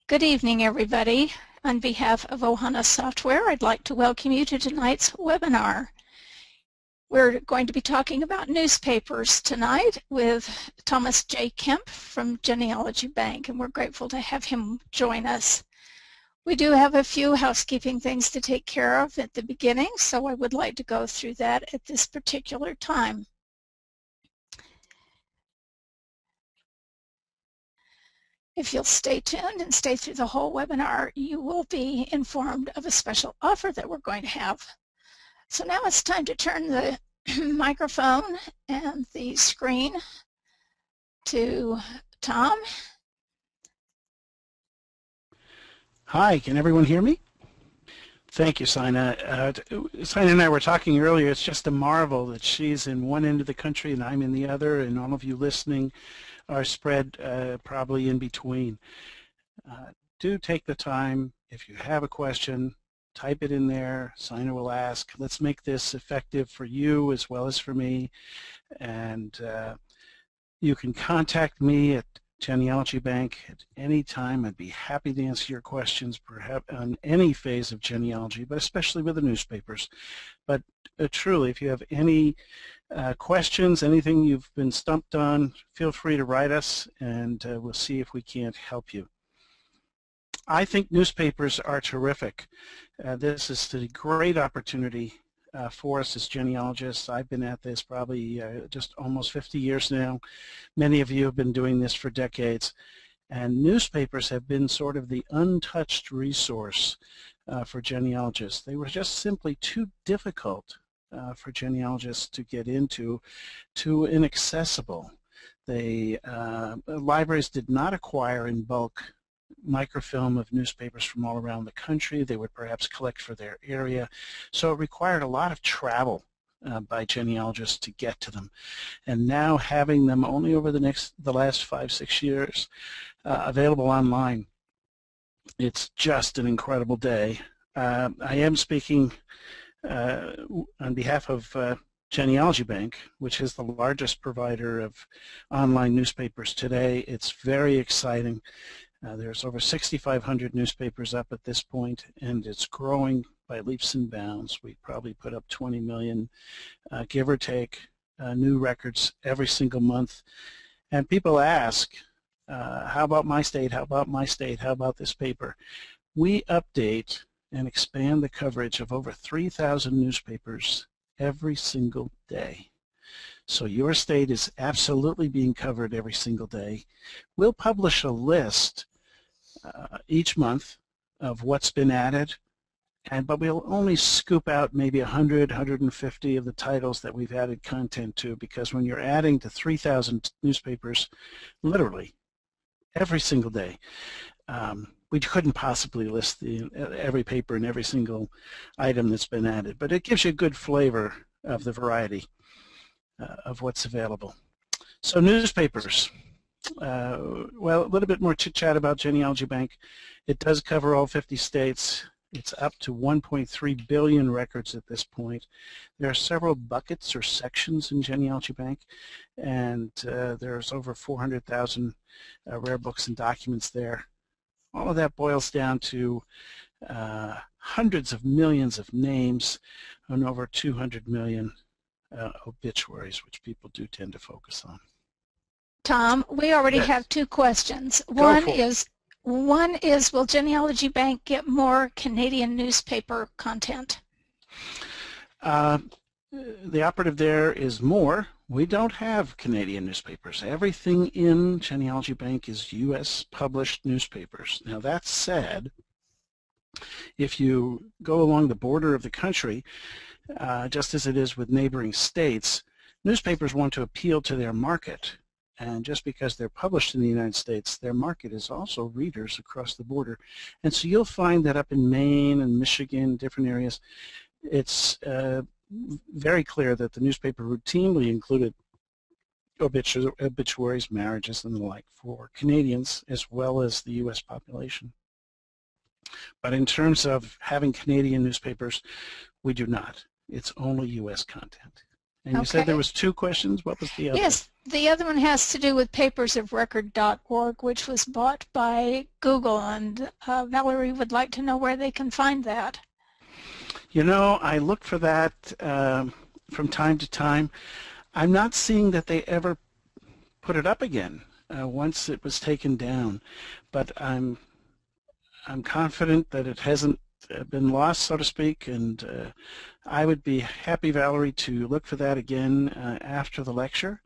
Good evening, everybody. On behalf of Ohana Software, I'd like to welcome you to tonight's webinar. We're going to be talking about newspapers tonight with Thomas J. Kemp from Genealogy Bank, and we're grateful to have him join us. We do have a few housekeeping things to take care of at the beginning, so I would like to go through that at this particular time. If you'll stay tuned and stay through the whole webinar, you will be informed of a special offer that we're going to have. So now it's time to turn the microphone and the screen to Tom. Hi, can everyone hear me? Thank you, Sina. Sina and I were talking earlier. It's just a marvel that she's in one end of the country and I'm in the other, and all of you listening are spread probably in between. Do take the time. If you have a question, type it in there. Sina will ask. Let's make this effective for you as well as for me. And you can contact me at Genealogy Bank at any time. I'd be happy to answer your questions, perhaps on any phase of genealogy, but especially with the newspapers. But truly, if you have any questions, anything you've been stumped on, feel free to write us, and we'll see if we can't help you. I think newspapers are terrific. This is a great opportunity for us as genealogists. I've been at this probably just almost 50 years now. Many of you have been doing this for decades, and newspapers have been sort of the untouched resource for genealogists. They were just simply too difficult for genealogists to get into, too inaccessible. Libraries did not acquire in bulk microfilm of newspapers from all around the country. They would perhaps collect for their area. So it required a lot of travel by genealogists to get to them. And now having them only over the last 5-6 years available online, it's just an incredible day. I am speaking on behalf of Genealogy Bank, which is the largest provider of online newspapers today. It's very exciting. There's over 6,500 newspapers up at this point, and it's growing by leaps and bounds. We probably put up 20 million, give or take, new records every single month. And people ask, how about my state? How about my state? How about this paper? We update and expand the coverage of over 3,000 newspapers every single day. So your state is absolutely being covered every single day. We'll publish a list each month of what's been added, but we'll only scoop out maybe 100, 150 of the titles that we've added content to, because when you're adding to 3,000 newspapers, literally every single day, we couldn't possibly list every paper and every single item that's been added, but it gives you a good flavor of the variety of what's available. So newspapers. Well, a little bit more chit-chat about Genealogy Bank. It does cover all 50 states. It's up to 1.3 billion records at this point. There are several buckets or sections in Genealogy Bank, and there's over 400,000 rare books and documents there. All of that boils down to hundreds of millions of names and over 200 million obituaries, which people do tend to focus on. Tom, we already have two questions. One is, will Genealogy Bank get more Canadian newspaper content? The operative there is more. We don't have Canadian newspapers. Everything in Genealogy Bank is U.S. published newspapers. Now that said, if you go along the border of the country, just as it is with neighboring states, newspapers want to appeal to their market. And just because they're published in the United States, their market is also readers across the border. And so you'll find that up in Maine and Michigan, different areas, it's very clear that the newspaper routinely included obituaries, marriages, and the like for Canadians as well as the U.S. population. But in terms of having Canadian newspapers, we do not. It's only U.S. content. And you said there Okay. was 2 questions. What was the other? Yes, the other one has to do with papersofrecord.org, which was bought by Google, and Valerie would like to know where they can find that. You know, I look for that from time to time. I'm not seeing that they ever put it up again once it was taken down, but I'm confident that it hasn't been lost, so to speak, and I would be happy, Valerie, to look for that again after the lecture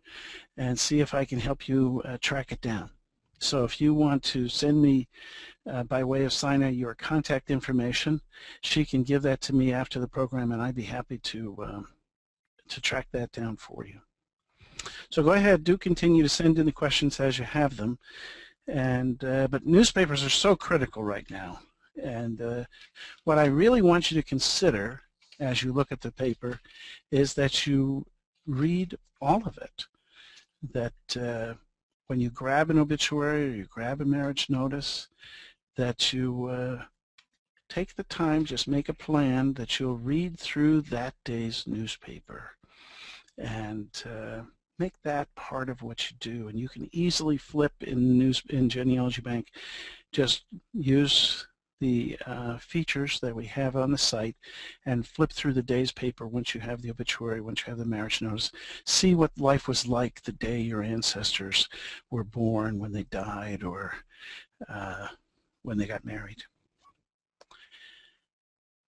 and see if I can help you track it down. So if you want to send me by way of Sina your contact information, she can give that to me after the program, and I'd be happy to track that down for you. So go ahead, do continue to send in the questions as you have them. And but newspapers are so critical right now. And what I really want you to consider as you look at the paper is that you read all of it. That when you grab an obituary or you grab a marriage notice, that you take the time, just make a plan that you'll read through that day's newspaper. And make that part of what you do, and you can easily flip in Genealogy Bank. Just use the features that we have on the site and flip through the day's paper once you have the obituary, once you have the marriage notice. See what life was like the day your ancestors were born, when they died, or when they got married.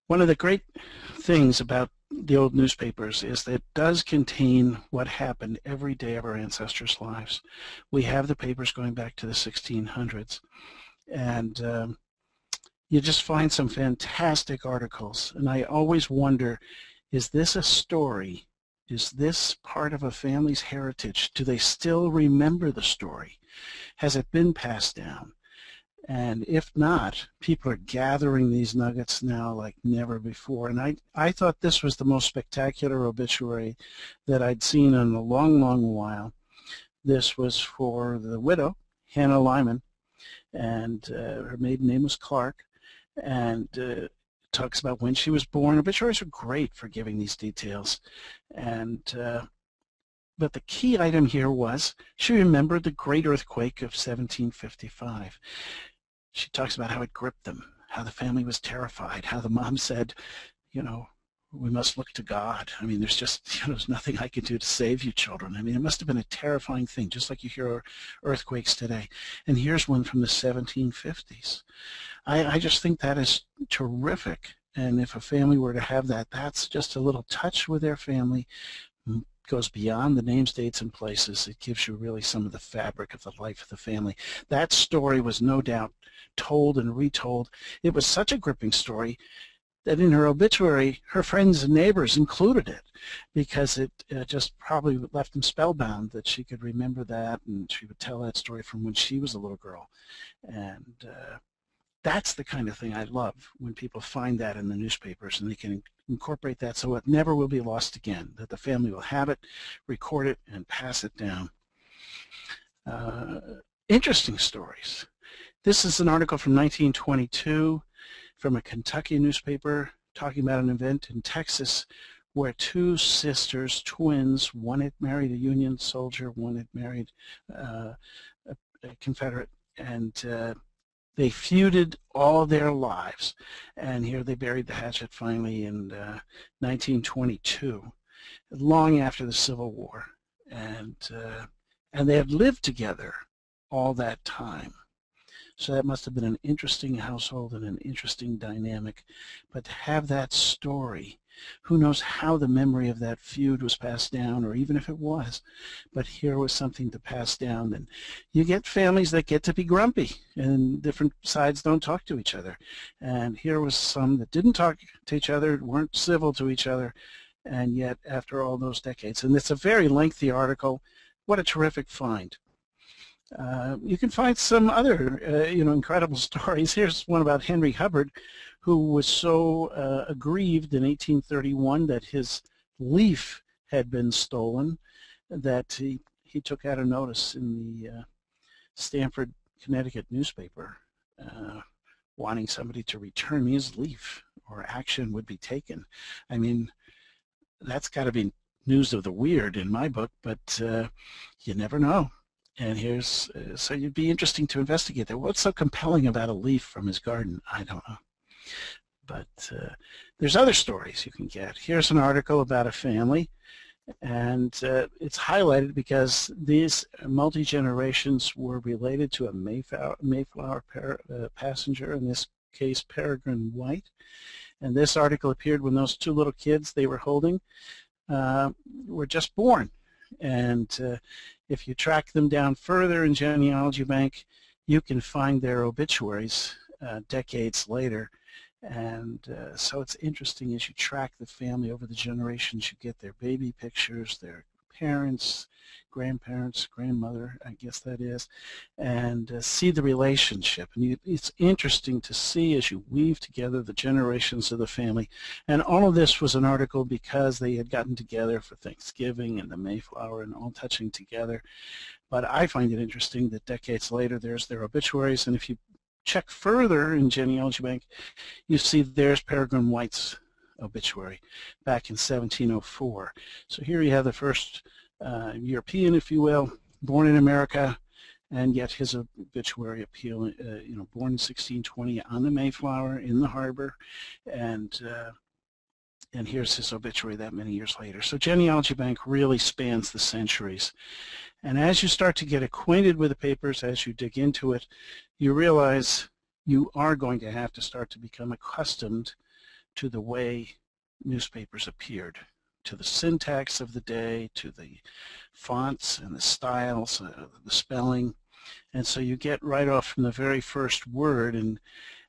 One of the great things about the old newspapers is that it does contain what happened every day of our ancestors' lives. We have the papers going back to the 1600s, and you just find some fantastic articles. And I always wonder, is this a story? Is this part of a family's heritage? Do they still remember the story? Has it been passed down? And if not, people are gathering these nuggets now like never before. And I thought this was the most spectacular obituary that I'd seen in a long, long while. This was for the widow, Hannah Lyman, and her maiden name was Clark. And it talks about when she was born. Obituaries are great for giving these details. And but the key item here was she remembered the great earthquake of 1755. She talks about how it gripped them, how the family was terrified, how the mom said, you know, we must look to God. I mean, there's just, there's nothing I can do to save you children. I mean, it must have been a terrifying thing, just like you hear earthquakes today. And here's one from the 1750s. I just think that is terrific. And if a family were to have that, that's just a little touch with their family. Goes beyond the names, dates, and places. It gives you really some of the fabric of the life of the family. That story was no doubt told and retold. It was such a gripping story that in her obituary, her friends and neighbors included it because it just probably left them spellbound that she could remember that, and she would tell that story from when she was a little girl. And that's the kind of thing I love, when people find that in the newspapers and they can incorporate that so it never will be lost again, that the family will have it, record it, and pass it down. Interesting stories. This is an article from 1922 from a Kentucky newspaper talking about an event in Texas where 2 sisters, twins, one had married a Union soldier, one had married a Confederate, and they feuded all their lives, and here they buried the hatchet finally in 1922, long after the Civil War, and they had lived together all that time. So that must have been an interesting household and an interesting dynamic. But to have that story, who knows how the memory of that feud was passed down, or even if it was, but here was something to pass down. And you get families that get to be grumpy, and different sides don't talk to each other. And here was some that didn't talk to each other, weren't civil to each other, and yet after all those decades. And it's a very lengthy article. What a terrific find. You can find some other, incredible stories. Here's one about Henry Hubbard, who was so aggrieved in 1831 that his leaf had been stolen that he took out a notice in the Stamford, Connecticut newspaper wanting somebody to return his leaf or action would be taken. I mean, that's got to be news of the weird in my book, but you never know. And here's, so it'd be interesting to investigate that. What's so compelling about a leaf from his garden? I don't know. But there's other stories you can get. Here's an article about a family, and it's highlighted because these multi-generations were related to a Mayflower passenger, in this case Peregrine White. And this article appeared when those two little kids they were holding were just born. And if you track them down further in Genealogy Bank, you can find their obituaries decades later. And so it's interesting as you track the family over the generations, you get their baby pictures, their parents, grandparents, grandmother, I guess that is, and see the relationship. And it's interesting to see as you weave together the generations of the family. And all of this was an article because they had gotten together for Thanksgiving and the Mayflower and all touching together. But I find it interesting that decades later there's their obituaries, and if you check further in Genealogy Bank, you see there's Peregrine White's obituary back in 1704. So here you have the first European, if you will, born in America, and yet his obituary born in 1620 on the Mayflower in the harbor, and here's his obituary that many years later. So Genealogy Bank really spans the centuries. And as you start to get acquainted with the papers, as you dig into it, you realize you are going to have to start to become accustomed to the way newspapers appeared, to the syntax of the day, to the fonts and the styles, the spelling. And so you get right off from the very first word, and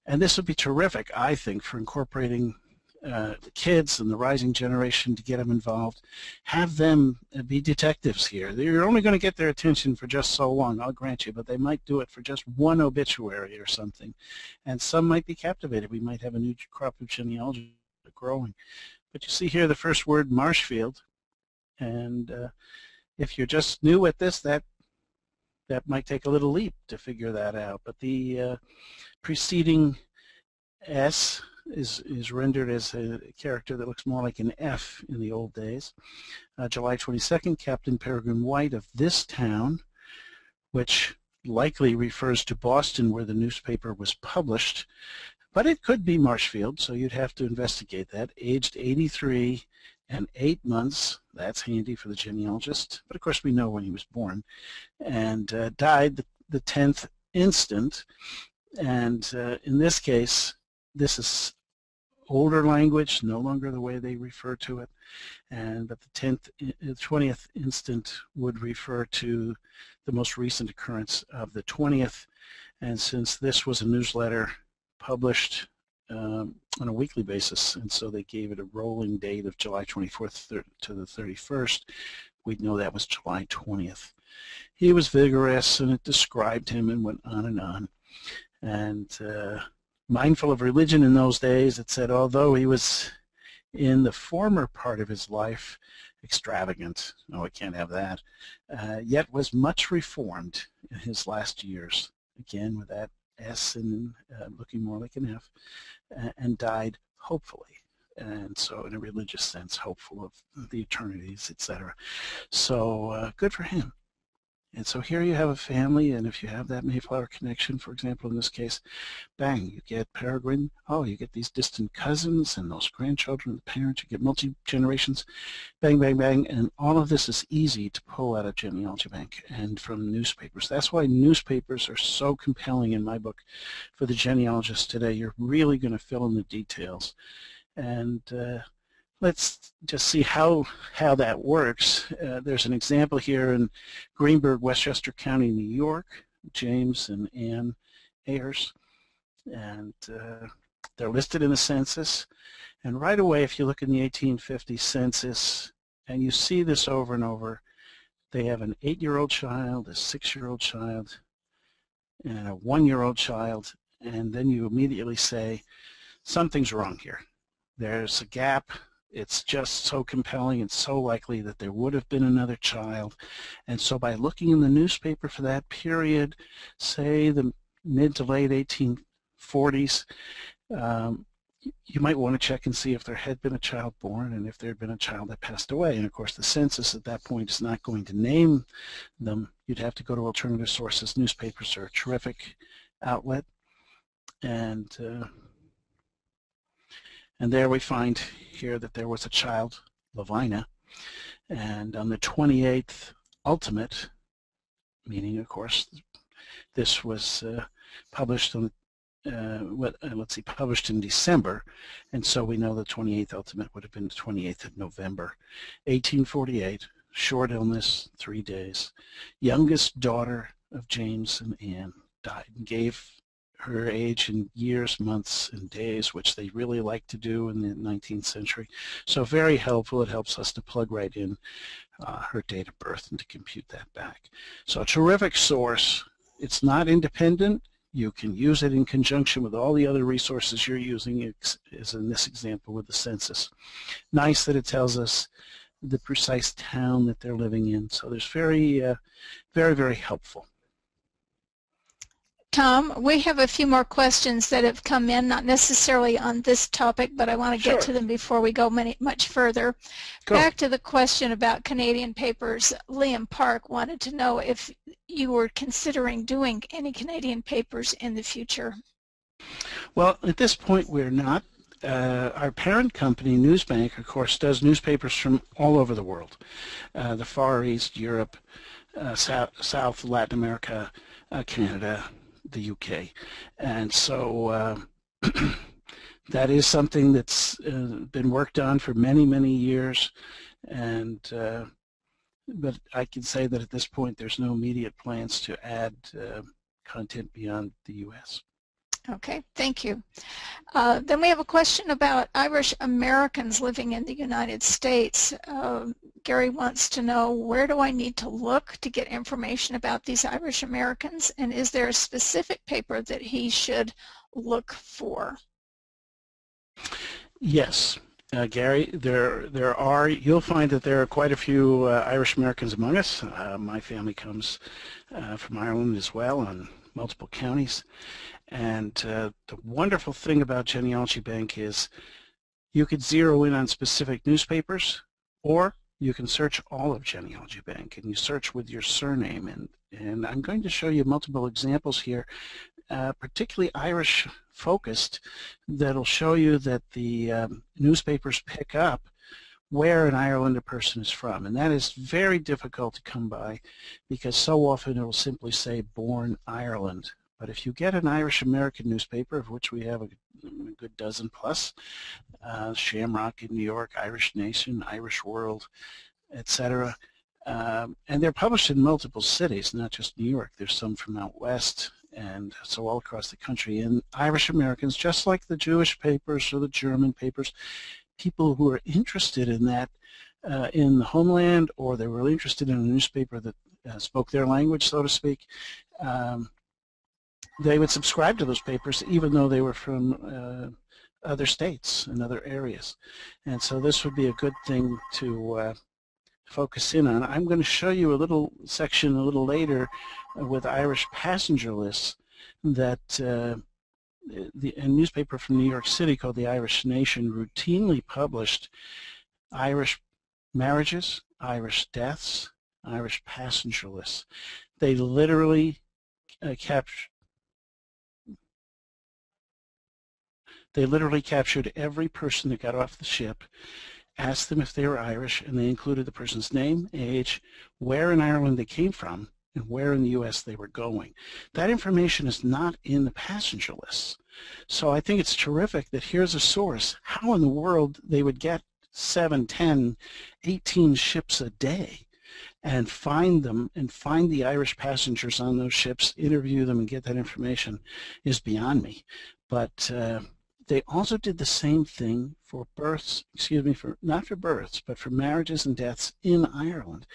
this would be terrific, I think, for incorporating the kids and the rising generation to get them involved. Have them be detectives here. You're only going to get their attention for just so long, I'll grant you, but they might do it for just one obituary or something. And some might be captivated. We might have a new crop of genealogy growing. But you see here the first word, Marshfield. And if you're just new at this, that might take a little leap to figure that out. But the preceding S is rendered as a character that looks more like an F in the old days. July 22nd, Captain Peregrine White of this town, which likely refers to Boston where the newspaper was published, but it could be Marshfield, so you'd have to investigate that. Aged 83 and 8 months, that's handy for the genealogist, but of course we know when he was born, and died the 10th instant. And in this case, this is older language, no longer the way they refer to it, but the 20th instant would refer to the most recent occurrence of the 20th. And since this was a newsletter published on a weekly basis, and so they gave it a rolling date of July 24th to the 31st, we'd know that was July 20th. He was vigorous, and it described him and went on and on. And mindful of religion in those days, it said, although he was in the former part of his life extravagant, no, we can't have that, yet was much reformed in his last years, again with that S and looking more like an F, and died hopefully. And so in a religious sense, hopeful of the eternities, etc. So good for him. And so here you have a family, and if you have that Mayflower connection, for example, in this case, bang, you get Peregrine. Oh, you get these distant cousins and those grandchildren, the parents, you get multi-generations, bang, bang, bang, and all of this is easy to pull out of Genealogy Bank and from newspapers. That's why newspapers are so compelling in my book for the genealogists today. You're really going to fill in the details. And let's just see how that works. There's an example here in Greenburgh, Westchester County, New York, James and M Ayres, and they're listed in the census. And right away, if you look in the 1850 census, and you see this over and over, they have an 8-year-old child, a 6-year-old child, and a 1-year-old child, and then you immediately say, something's wrong here. There's a gap. It's just so compelling and so likely that there would have been another child. And so by looking in the newspaper for that period, say the mid to late 1840s, you might want to check and see if there had been a child born and if there had been a child that passed away. And of course, the census at that point is not going to name them. You'd have to go to alternative sources. Newspapers are a terrific outlet. And there we find here that there was a child, Lavina, and on the 28th ultimate, meaning, of course, this was published on published in December, and so we know the 28th ultimate would have been the 28th of November, 1848. Short illness, 3 days. Youngest daughter of James and Anne died and gave her age in years, months, and days, which they really like to do in the 19th century. So very helpful. It helps us to plug right in her date of birth and to compute that back. So a terrific source. It's not independent. You can use it in conjunction with all the other resources you're using, as in this example with the census. Nice that it tells us the precise town that they're living in. So there's very, very helpful. Tom, we have a few more questions that have come in, not necessarily on this topic, but I want to get to them before we go much further. Back to the question about Canadian papers, Liam Park wanted to know if you were considering doing any Canadian papers in the future. Well, at this point we're not. Our parent company, Newsbank, of course, does newspapers from all over the world, the Far East, Europe, South Latin America, Canada, the UK, and so that is something that's been worked on for many years, and but I can say that at this point there's no immediate plans to add content beyond the US. Okay, thank you. Then we have a question about Irish Americans living in the United States. Gary wants to know, where do I need to look to get information about these Irish Americans, and is there a specific paper that he should look for? Yes, Gary, you'll find that there are quite a few Irish Americans among us. My family comes from Ireland as well, on multiple counties. And the wonderful thing about Genealogy Bank is you could zero in on specific newspapers, or you can search all of Genealogy Bank, and you search with your surname. And I'm going to show you multiple examples here, particularly Irish focused, that'll show you that the newspapers pick up where in Ireland a person is from. And that is very difficult to come by, because so often it will simply say born Ireland. But if you get an Irish American newspaper, of which we have a good dozen plus, Shamrock in New York, Irish Nation, Irish World, etc., and they're published in multiple cities, not just New York. There's some from out west, and so all across the country. And Irish Americans, just like the Jewish papers or the German papers, people who are interested in that in the homeland, or they were interested in a newspaper that spoke their language, so to speak, they would subscribe to those papers even though they were from other states and other areas. And so this would be a good thing to focus in on. I'm going to show you a little section a little later with Irish passenger lists that a newspaper from New York City called the Irish Nation routinely published Irish marriages, Irish deaths, Irish passenger lists. They literally captured every person that got off the ship, asked them if they were Irish, and they included the person's name, age, where in Ireland they came from, and where in the U.S. they were going. That information is not in the passenger lists. So I think it's terrific that here's a source. How in the world they would get 7, 10, 18 ships a day and find them and find the Irish passengers on those ships, interview them, and get that information is beyond me. But they also did the same thing for births, not for births, but for marriages and deaths in Ireland.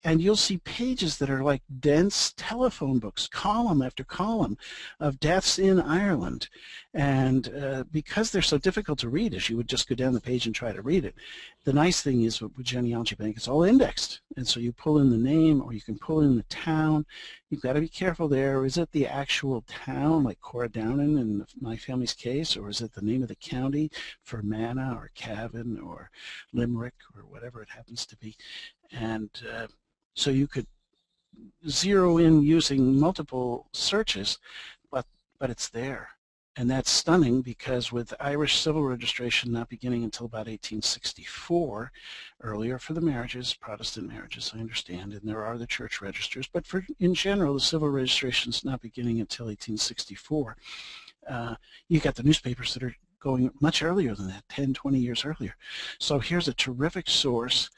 and you'll see pages that are like dense telephone books, column after column of deaths in Ireland. And because they're so difficult to read, as you would just go down the page and try to read it, the nice thing is with Genealogy Bank, it's all indexed. And so you pull in the name, or you can pull in the town. You've got to be careful there. Is it the actual town, like Corradownin in my family's case, or is it the name of the county, Fermanagh or Cavan or Limerick or whatever it happens to be? And so you could zero in using multiple searches, but it's there. And that's stunning, because with Irish civil registration not beginning until about 1864, earlier for the marriages, Protestant marriages, I understand, and there are the church registers, but in general, the civil registration is not beginning until 1864. You got the newspapers that are going much earlier than that, 10, 20 years earlier. So here's a terrific source.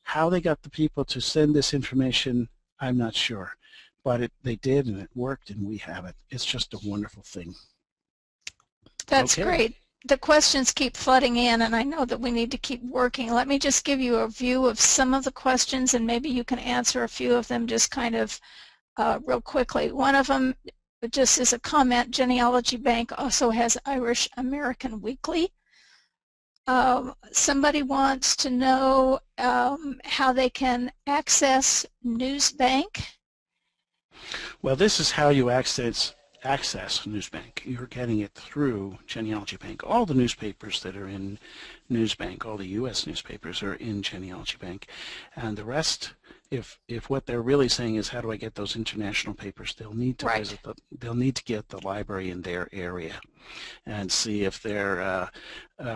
How they got the people to send this information, I'm not sure, but they did, and it worked, and we have it. It's just a wonderful thing. That's great. The questions keep flooding in, and I know that we need to keep working. Let me just give you a view of some of the questions, and maybe you can answer a few of them just kind of real quickly. One of them, just as a comment, Genealogy Bank also has Irish American Weekly. Somebody wants to know how they can access Newsbank. Well, this is how you access Newsbank. You're getting it through Genealogy Bank. All the newspapers that are in Newsbank, all the U.S. newspapers are in Genealogy Bank. And the rest, if what they're really saying is how do I get those international papers, they'll need to visit they'll need to get the library in their area and see if they're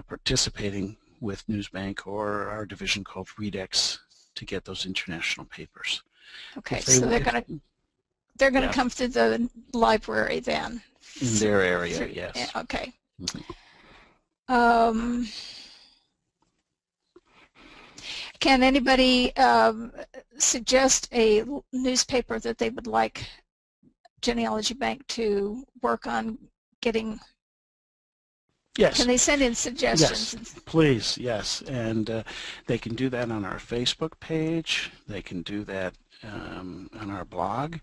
participating with Newsbank or our division called Redex to get those international papers. Okay, so they're going to come through the library then. In their area, yes. Okay. Mm-hmm. Can anybody suggest a newspaper that they would like Genealogy Bank to work on getting? Yes. Can they send in suggestions? Yes, please, yes. And they can do that on our Facebook page. They can do that on our blog.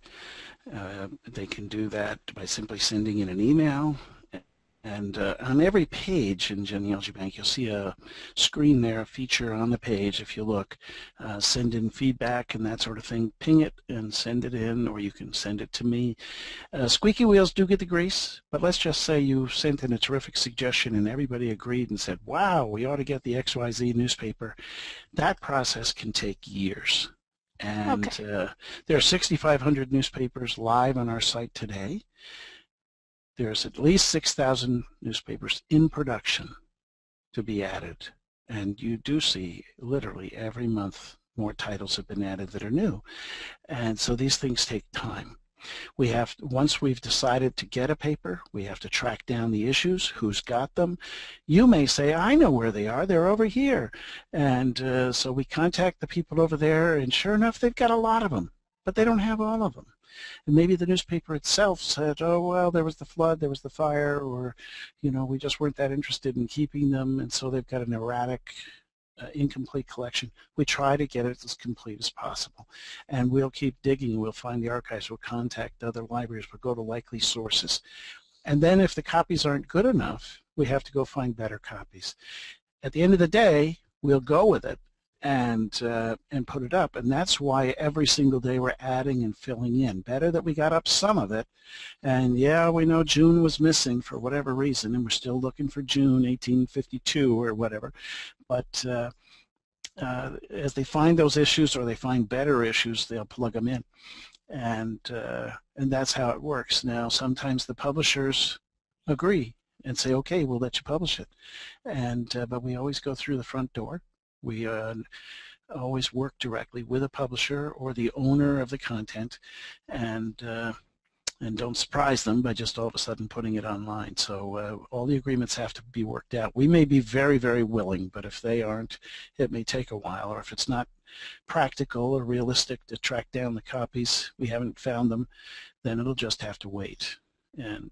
They can do that by simply sending in an email. And on every page in Genealogy Bank, you'll see a screen there, a feature on the page. If you look, send in feedback and that sort of thing. Ping it and send it in, or you can send it to me. Squeaky wheels do get the grease, but let's just say you sent in a terrific suggestion and everybody agreed and said, wow, we ought to get the XYZ newspaper. That process can take years. And there are 6,500 newspapers live on our site today. There's at least 6,000 newspapers in production to be added. And you do see literally every month more titles have been added that are new. And so these things take time. Once we've decided to get a paper, we have to track down the issues, who's got them. You may say, I know where they are, they're over here. And so we contact the people over there, and sure enough, they've got a lot of them, but they don't have all of them. And maybe the newspaper itself said, oh, well, there was the flood, there was the fire, or, you know, we just weren't that interested in keeping them, and so they've got an erratic, incomplete collection. We try to get it as complete as possible. And we'll keep digging. We'll find the archives. We'll contact other libraries. We'll go to likely sources. And then if the copies aren't good enough, we have to go find better copies. At the end of the day, we'll go with it and put it up. And that's why every single day we're adding and filling in. Better that we got up some of it. And yeah, we know June was missing for whatever reason, and we're still looking for June 1852 or whatever. But as they find those issues or they find better issues, they'll plug them in. And that's how it works. Now, sometimes the publishers agree and say, okay, we'll let you publish it. And but we always go through the front door. We always work directly with a publisher or the owner of the content, and don't surprise them by just all of a sudden putting it online. So all the agreements have to be worked out. We may be very, very willing, but if they aren't, it may take a while. Or if it's not practical or realistic to track down the copies, we haven't found them, then it'll just have to wait. And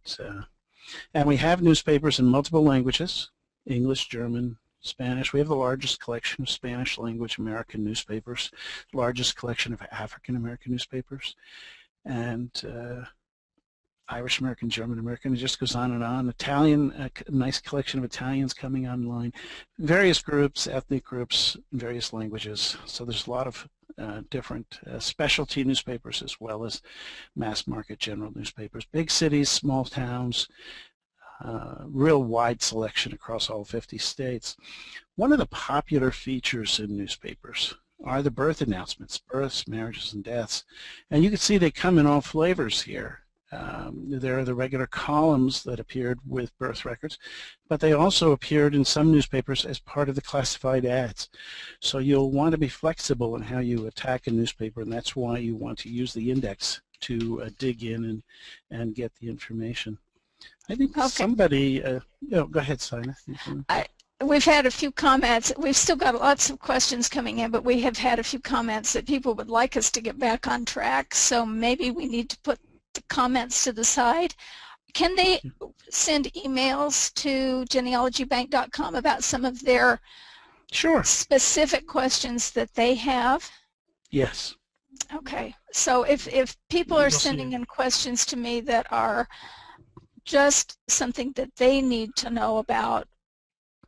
we have newspapers in multiple languages, English, German, Spanish. We have the largest collection of Spanish language American newspapers, largest collection of African American newspapers, and Irish American, German American. It just goes on and on. Italian, a nice collection of Italians coming online. Various groups, ethnic groups, various languages. So there's a lot of different specialty newspapers as well as mass market general newspapers. Big cities, small towns, real wide selection across all 50 states. One of the popular features in newspapers are the birth announcements, births, marriages, and deaths. And you can see they come in all flavors here. There are the regular columns that appeared with birth records, but they also appeared in some newspapers as part of the classified ads. So you'll want to be flexible in how you attack a newspaper, and that's why you want to use the index to dig in and get the information. I think somebody, go ahead, Sina. We've had a few comments. We've still got lots of questions coming in, but we have had a few comments that people would like us to get back on track, so maybe we need to put the comments to the side. Can they send emails to genealogybank.com about some of their specific questions that they have? Yes. Okay. So if people are sending in questions to me that are just something that they need to know about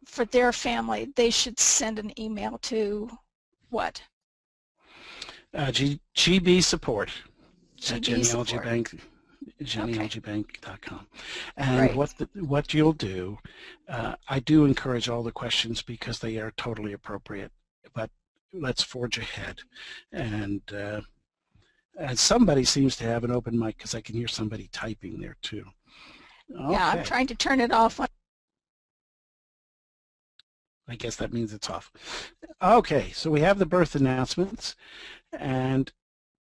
for their family, they should send an email to what? GB support. At genealogybank.com. And what you'll do, I do encourage all the questions because they are totally appropriate, but let's forge ahead. And somebody seems to have an open mic because I can hear somebody typing there too. Okay. Yeah, I'm trying to turn it off. I guess that means it's off. Okay, so we have the birth announcements, and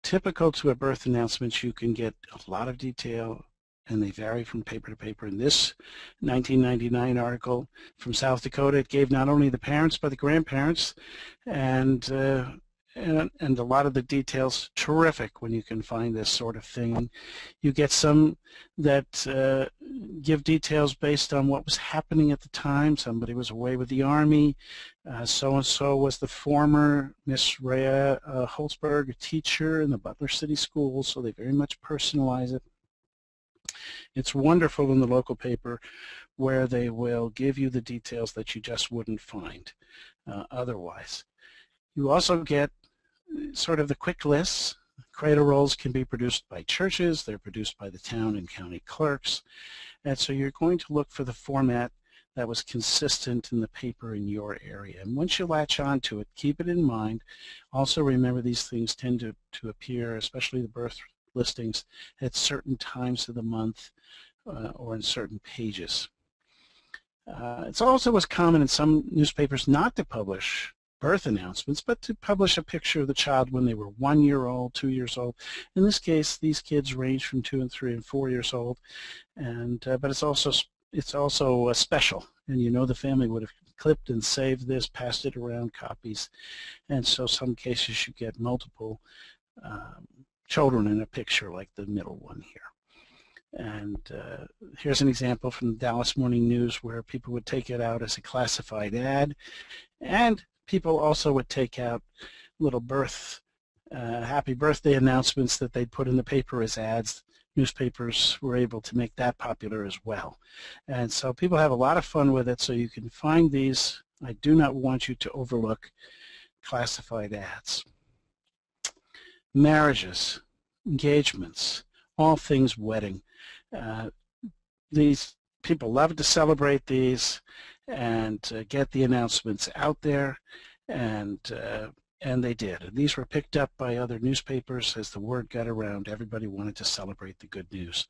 typical to a birth announcement, you can get a lot of detail, and they vary from paper to paper. In this 1999 article from South Dakota, it gave not only the parents but the grandparents, and a lot of the details. Terrific when you can find this sort of thing. You get some that give details based on what was happening at the time. Somebody was away with the Army. So-and-so was the former Miss Rhea Holtzberg, a teacher in the Butler City School, so they very much personalize it. It's wonderful in the local paper where they will give you the details that you just wouldn't find otherwise. You also get sort of the quick lists. Cradle rolls can be produced by churches. They're produced by the town and county clerks. And so you're going to look for the format that was consistent in the paper in your area. And once you latch on to it, keep it in mind. Also remember these things tend to appear, especially the birth listings, at certain times of the month or in certain pages. It's also as common in some newspapers not to publish birth announcements, but to publish a picture of the child when they were 1 year old, 2 years old. In this case, these kids range from 2 and 3 and 4 years old, and but it's also special, and you know the family would have clipped and saved this, passed it around copies, and so some cases you get multiple children in a picture like the middle one here. And here's an example from the Dallas Morning News where people would take it out as a classified ad, and people also would take out little happy birthday announcements that they'd put in the paper as ads. Newspapers were able to make that popular as well. And so people have a lot of fun with it, so you can find these. I do not want you to overlook classified ads. Marriages, engagements, all things wedding. These people love to celebrate these and get the announcements out there, and they did. And these were picked up by other newspapers as the word got around. Everybody wanted to celebrate the good news.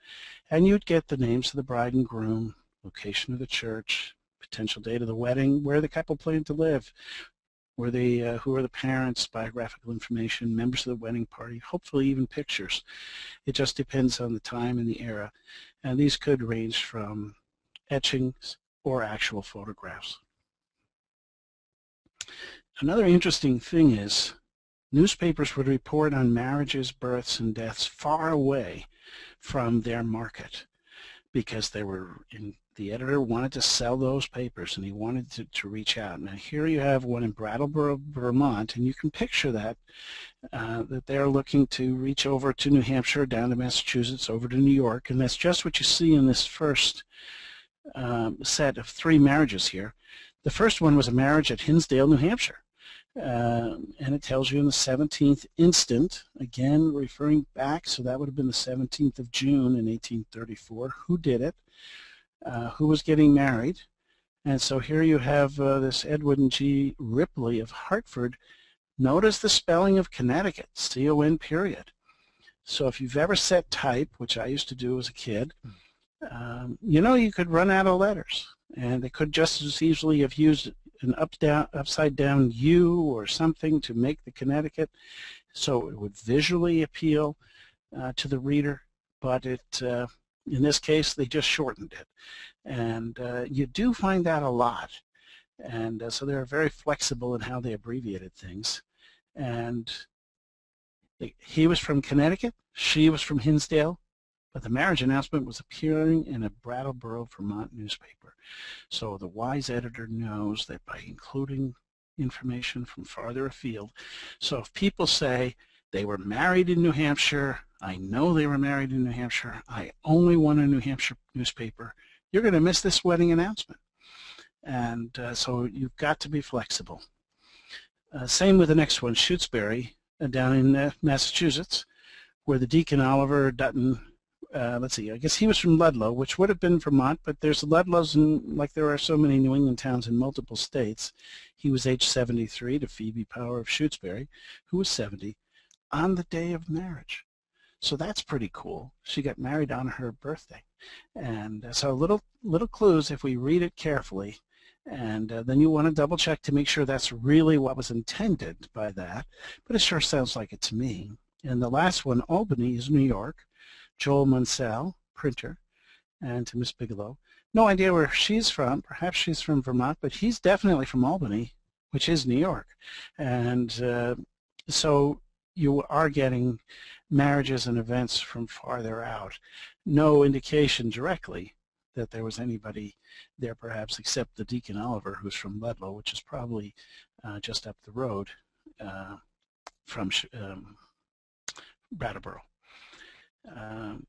And you'd get the names of the bride and groom, location of the church, potential date of the wedding, where the couple planned to live, who are the parents, biographical information, members of the wedding party, hopefully even pictures. It just depends on the time and the era. And these could range from etchings or actual photographs. Another interesting thing is newspapers would report on marriages, births, and deaths far away from their market. because the editor wanted to sell those papers, and he wanted to reach out. Now here you have one in Brattleboro, Vermont, and you can picture that they're looking to reach over to New Hampshire, down to Massachusetts, over to New York, and that's just what you see in this first set of 3 marriages here. The first one was a marriage at Hinsdale, New Hampshire. And it tells you in the 17th instant, again referring back, so that would have been the 17th of June in 1834, who did it, who was getting married. And so here you have this Edwin G. Ripley of Hartford. Notice the spelling of Connecticut, C-O-N period. So if you've ever set type, which I used to do as a kid, you know you could run out of letters, and they could just as easily have used an upside down U or something to make the Connecticut, so it would visually appeal to the reader, but in this case they just shortened it, and you do find that a lot, and so they're very flexible in how they abbreviated things. And he was from Connecticut, she was from Hinsdale, but the marriage announcement was appearing in a Brattleboro, Vermont newspaper. So the wise editor knows that by including information from farther afield, so if people say they were married in New Hampshire, I know they were married in New Hampshire, I only want a New Hampshire newspaper, you're going to miss this wedding announcement. And so you've got to be flexible. Same with the next one, Shutesbury, down in Massachusetts, where the Deacon Oliver Dutton, let's see, I guess he was from Ludlow, which would have been Vermont, but there's Ludlows, like there are so many New England towns in multiple states. He was age 73 to Phoebe Power of Shutesbury, who was 70, on the day of marriage. So that's pretty cool. She got married on her birthday. And so little clues if we read it carefully. And then you want to double check to make sure that's really what was intended by that. But it sure sounds like it to me. And the last one, Albany, is New York. Joel Munsell, printer, and to Miss Bigelow. No idea where she's from. Perhaps she's from Vermont, but he's definitely from Albany, which is New York. And so you are getting marriages and events from farther out. No indication directly that there was anybody there perhaps except the Deacon Oliver, who's from Ludlow, which is probably just up the road from Brattleboro.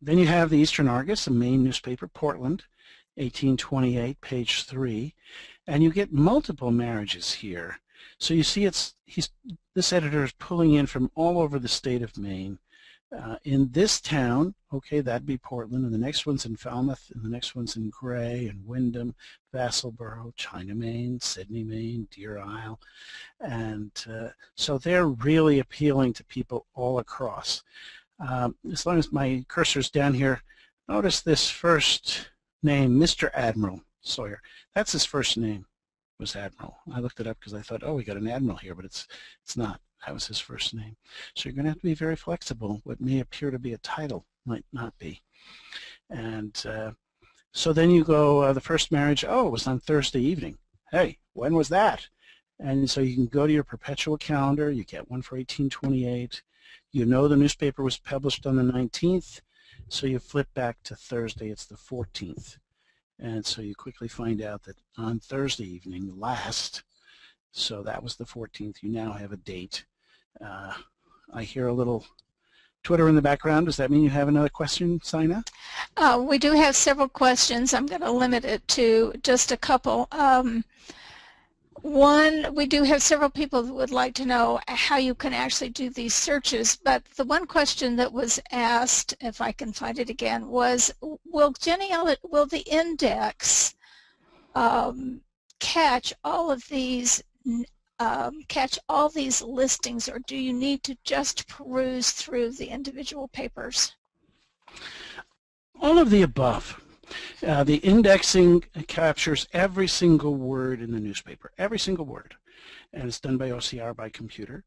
Then you have the Eastern Argus, a Maine newspaper, Portland, 1828, page 3, and you get multiple marriages here. So you see this editor is pulling in from all over the state of Maine. In this town, okay, that'd be Portland, and the next one's in Falmouth, and the next one's in Gray, and Wyndham, Vassalboro, China, Maine, Sydney, Maine, Deer Isle, and so they're really appealing to people all across. As long as my cursor's down here, notice this first name, Mr. Admiral Sawyer. That's his first name, was Admiral. I looked it up because I thought, oh, we got an admiral here, but it's not. That was his first name. So you're going to have to be very flexible. What may appear to be a title might not be. And so then you go, the first marriage, oh, it was on Thursday evening. Hey, when was that? And so you can go to your perpetual calendar. You get one for 1828. You know the newspaper was published on the 19th, so you flip back to Thursday, it's the 14th. And so you quickly find out that on Thursday evening last, so that was the 14th, you now have a date. I hear a little Twitter in the background. Does that mean you have another question, Sina? We do have several questions. I'm going to limit it to just a couple. One, we do have several people that would like to know how you can actually do these searches, but the one question that was asked, if I can find it again, was will the index catch all of these listings, or do you need to just peruse through the individual papers? All of the above. The indexing captures every single word in the newspaper, every single word, and it's done by OCR by computer.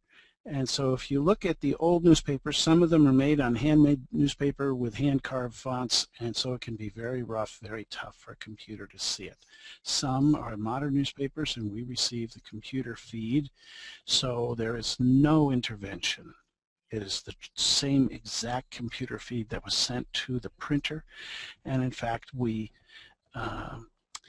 And so if you look at the old newspapers, some of them are made on handmade newspaper with hand-carved fonts, and so it can be very rough, very tough for a computer to see it. Some are modern newspapers, and we receive the computer feed, so there is no intervention It is the same exact computer feed that was sent to the printer, and in fact we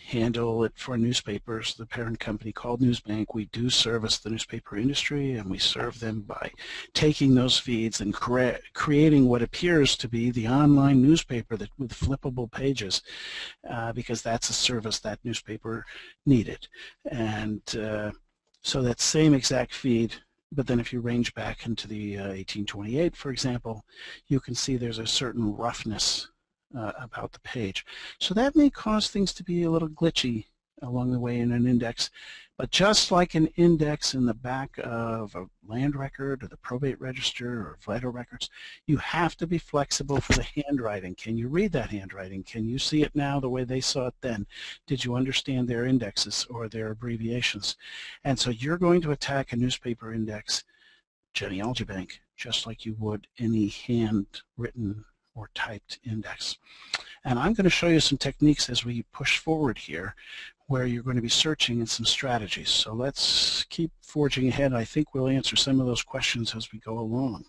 handle it for newspapers. The parent company called Newsbank. We do service the newspaper industry, and we serve them by taking those feeds and creating what appears to be the online newspaper that with flippable pages, because that's a service that newspaper needed. And so that same exact feed, but then if you range back into the 1828, for example, you can see there's a certain roughness about the page. So that may cause things to be a little glitchy along the way in an index, but just like an index in the back of a land record or the probate register or vital records, you have to be flexible for the handwriting. Can you read that handwriting? Can you see it now the way they saw it then? Did you understand their indexes or their abbreviations? And so you're going to attack a newspaper index, Genealogy Bank, just like you would any handwritten or typed index. And I'm going to show you some techniques as we push forward here where you're going to be searching and some strategies. So let's keep forging ahead. I think we'll answer some of those questions as we go along.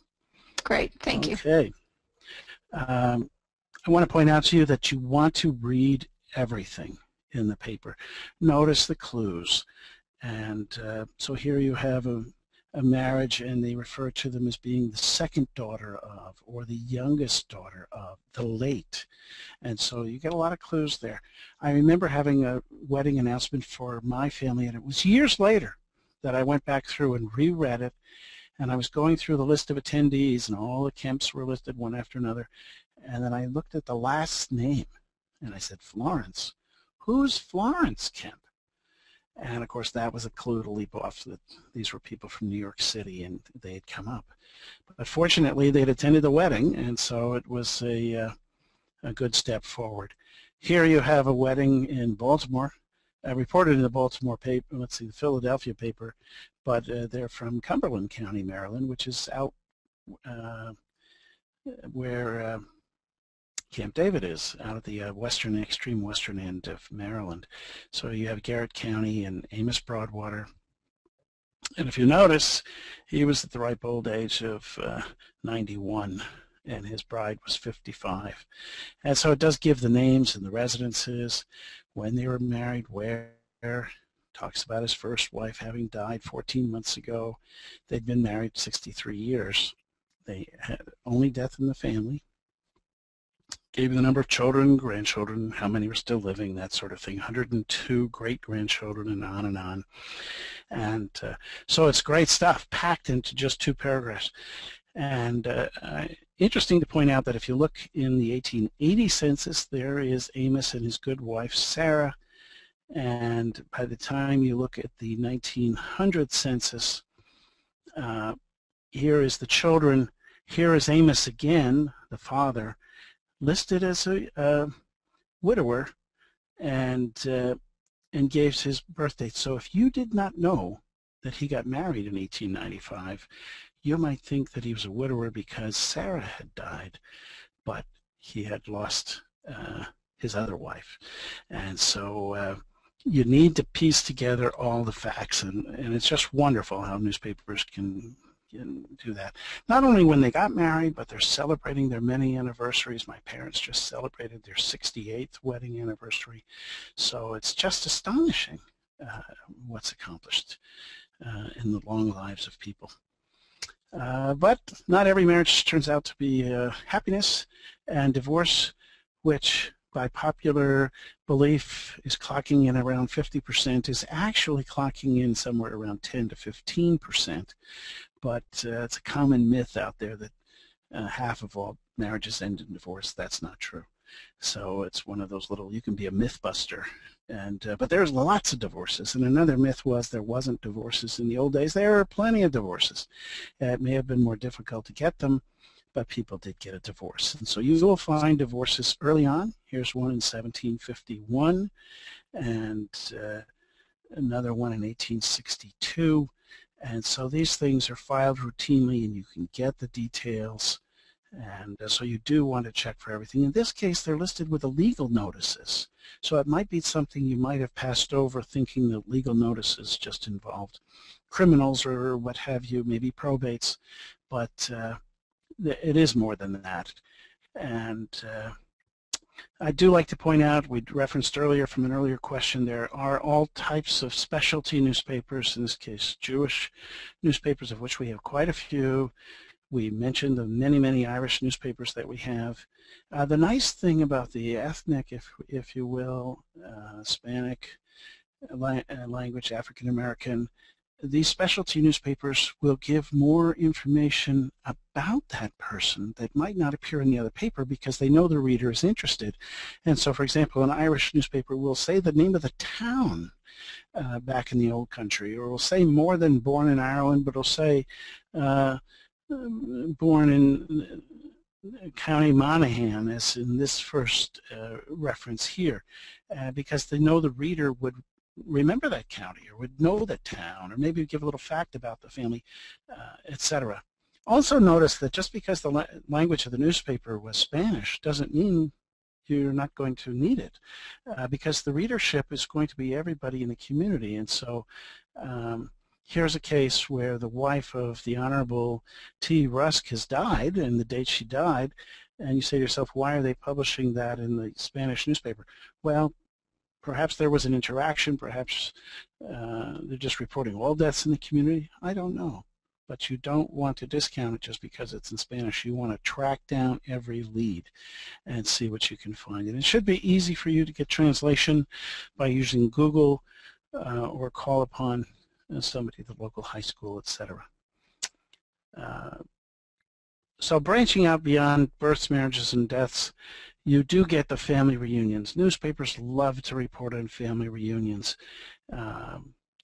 Great, thank you. Okay. I want to point out to you that you want to read everything in the paper. Notice the clues. And so here you have a marriage, and they refer to them as being the second daughter of, or the youngest daughter of, the late. And so you get a lot of clues there. I remember having a wedding announcement for my family, and it was years later that I went back through and reread it, and I was going through the list of attendees, and all the Kemps were listed one after another, and then I looked at the last name, and I said, Florence. Who's Florence Kemp? And of course that was a clue to leap off that these were people from New York City and they had come up. But fortunately they had attended the wedding, and so it was a good step forward. Here you have a wedding in Baltimore, reported in the Baltimore paper, let's see, the Philadelphia paper, but they're from Cumberland County, Maryland, which is out where Camp David is, out at the extreme western end of Maryland. So you have Garrett County and Amos Broadwater. And if you notice, he was at the ripe old age of 91, and his bride was 55. And so it does give the names and the residences, when they were married, where. Talks about his first wife having died 14 months ago. They'd been married 63 years. They had only death in the family. Gave you the number of children, grandchildren, how many were still living, that sort of thing, 102 great-grandchildren, and on and on. And so it's great stuff, packed into just 2 paragraphs. And interesting to point out that if you look in the 1880 census, there is Amos and his good wife, Sarah. And by the time you look at the 1900 census, here is the children. Here is Amos again, the father, listed as a widower, and gave his birth date. So if you did not know that he got married in 1895, you might think that he was a widower because Sarah had died, but he had lost his other wife. And so you need to piece together all the facts, and it's just wonderful how newspapers can do that. Not only when they got married, but they're celebrating their many anniversaries. My parents just celebrated their 68th wedding anniversary. So it's just astonishing what's accomplished in the long lives of people. But not every marriage turns out to be happiness, and divorce, which by popular belief is clocking in around 50%, is actually clocking in somewhere around 10 to 15%. But it's a common myth out there that half of all marriages end in divorce. That's not true. So it's one of those little, you can be a myth buster. And but there's lots of divorces. And another myth was there wasn't divorces in the old days. There are plenty of divorces. It may have been more difficult to get them, but people did get a divorce. And so you will find divorces early on. Here's one in 1751, and another one in 1862. And so these things are filed routinely, and you can get the details. And so you do want to check for everything. In this case, they're listed with the legal notices. So it might be something you might have passed over, thinking that legal notices just involved criminals or what have you, maybe probates. but it is more than that. And I do like to point out, we referenced earlier from an earlier question, there are all types of specialty newspapers, in this case Jewish newspapers, of which we have quite a few. We mentioned the many, many Irish newspapers that we have. The nice thing about the ethnic, if you will, Hispanic language, African American, these specialty newspapers will give more information about that person that might not appear in the other paper because they know the reader is interested. And so, for example, an Irish newspaper will say the name of the town back in the old country, or will say more than born in Ireland, but it'll say born in County Monaghan, as in this first reference here, because they know the reader would remember that county or would know that town, or maybe give a little fact about the family, etc. Also notice that just because the language of the newspaper was Spanish doesn't mean you're not going to need it, because the readership is going to be everybody in the community. And so here's a case where the wife of the Honorable T. Rusk has died, and the date she died, and you say to yourself, why are they publishing that in the Spanish newspaper? Well, perhaps there was an interaction, perhaps they're just reporting all deaths in the community. I don't know. But you don't want to discount it just because it's in Spanish. You want to track down every lead and see what you can find. And it should be easy for you to get translation by using Google or call upon somebody at the local high school, etc. So branching out beyond births, marriages, and deaths, you do get the family reunions. Newspapers love to report on family reunions.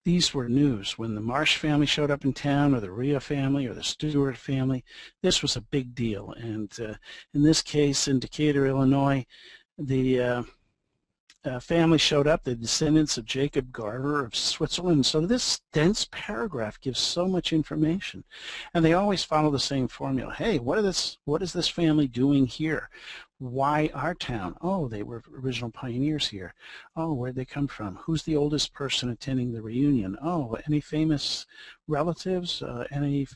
These were news. When the Marsh family showed up in town, or the Rhea family, or the Stewart family, this was a big deal. And in this case, in Decatur, Illinois, the family showed up, the descendants of Jacob Garver of Switzerland. So this dense paragraph gives so much information. And they always follow the same formula. Hey, what is this family doing here? Why our town? Oh, they were original pioneers here. Oh, where'd they come from? Who's the oldest person attending the reunion? Oh, any famous relatives? Any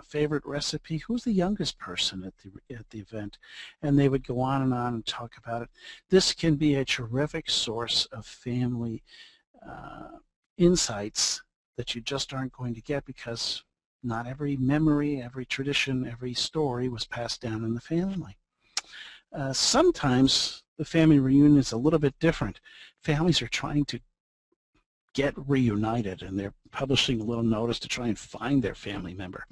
favorite recipe? Who's the youngest person at the event? And they would go on and talk about it. This can be a terrific source of family insights that you just aren't going to get because not every memory, every tradition, every story was passed down in the family. Sometimes the family reunion is a little bit different. Families are trying to get reunited, and they're publishing a little notice to try and find their family member.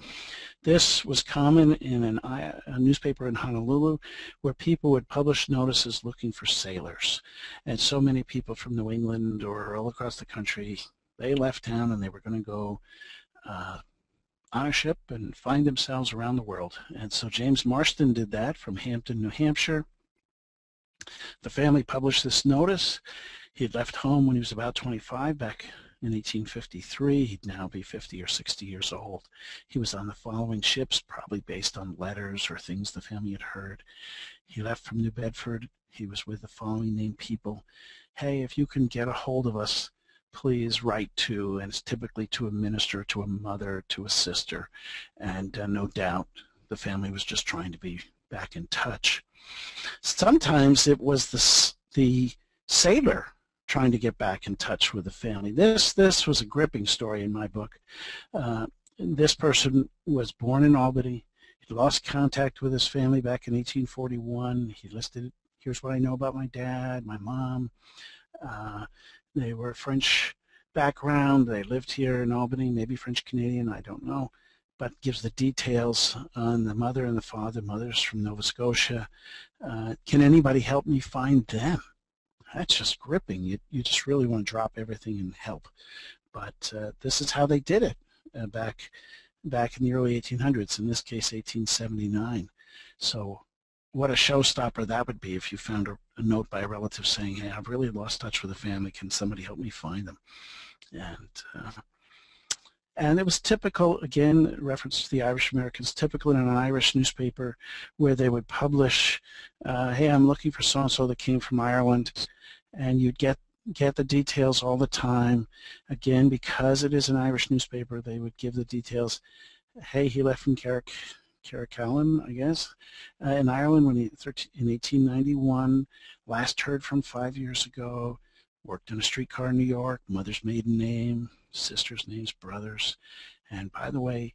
This was common in a newspaper in Honolulu, where people would publish notices looking for sailors. And so many people from New England or all across the country, they left town and they were going to go on a ship and find themselves around the world. And so James Marston did that from Hampton, New Hampshire. The family published this notice. He had left home when he was about 25 back in 1853. He'd now be 50 or 60 years old. He was on the following ships, probably based on letters or things the family had heard. He left from New Bedford. He was with the following named people. Hey, if you can get a hold of us, please write to, and it's typically to a minister, to a mother, to a sister, and no doubt the family was just trying to be back in touch. Sometimes it was the sailor trying to get back in touch with the family. This was a gripping story in my book. This person was born in Albany. He lost contact with his family back in 1841. He listed, here's what I know about my dad, my mom. They were French background. They lived here in Albany, maybe French-Canadian, I don't know, but gives the details on the mother and the father. Mother's from Nova Scotia. Can anybody help me find them? That's just gripping. You just really want to drop everything and help. But this is how they did it back in the early 1800s, in this case 1879. So what a showstopper that would be if you found a note by a relative saying, hey, I've really lost touch with the family. Can somebody help me find them? And it was typical, again, reference to the Irish Americans, typical in an Irish newspaper where they would publish, hey, I'm looking for so-and-so that came from Ireland, and you'd get the details all the time. Again, because it is an Irish newspaper, they would give the details. He left from Carrickkallen, I guess, in Ireland in 1891. Last heard from 5 years ago. Worked in a streetcar in New York. Mother's maiden name, sister's names, brothers. And by the way,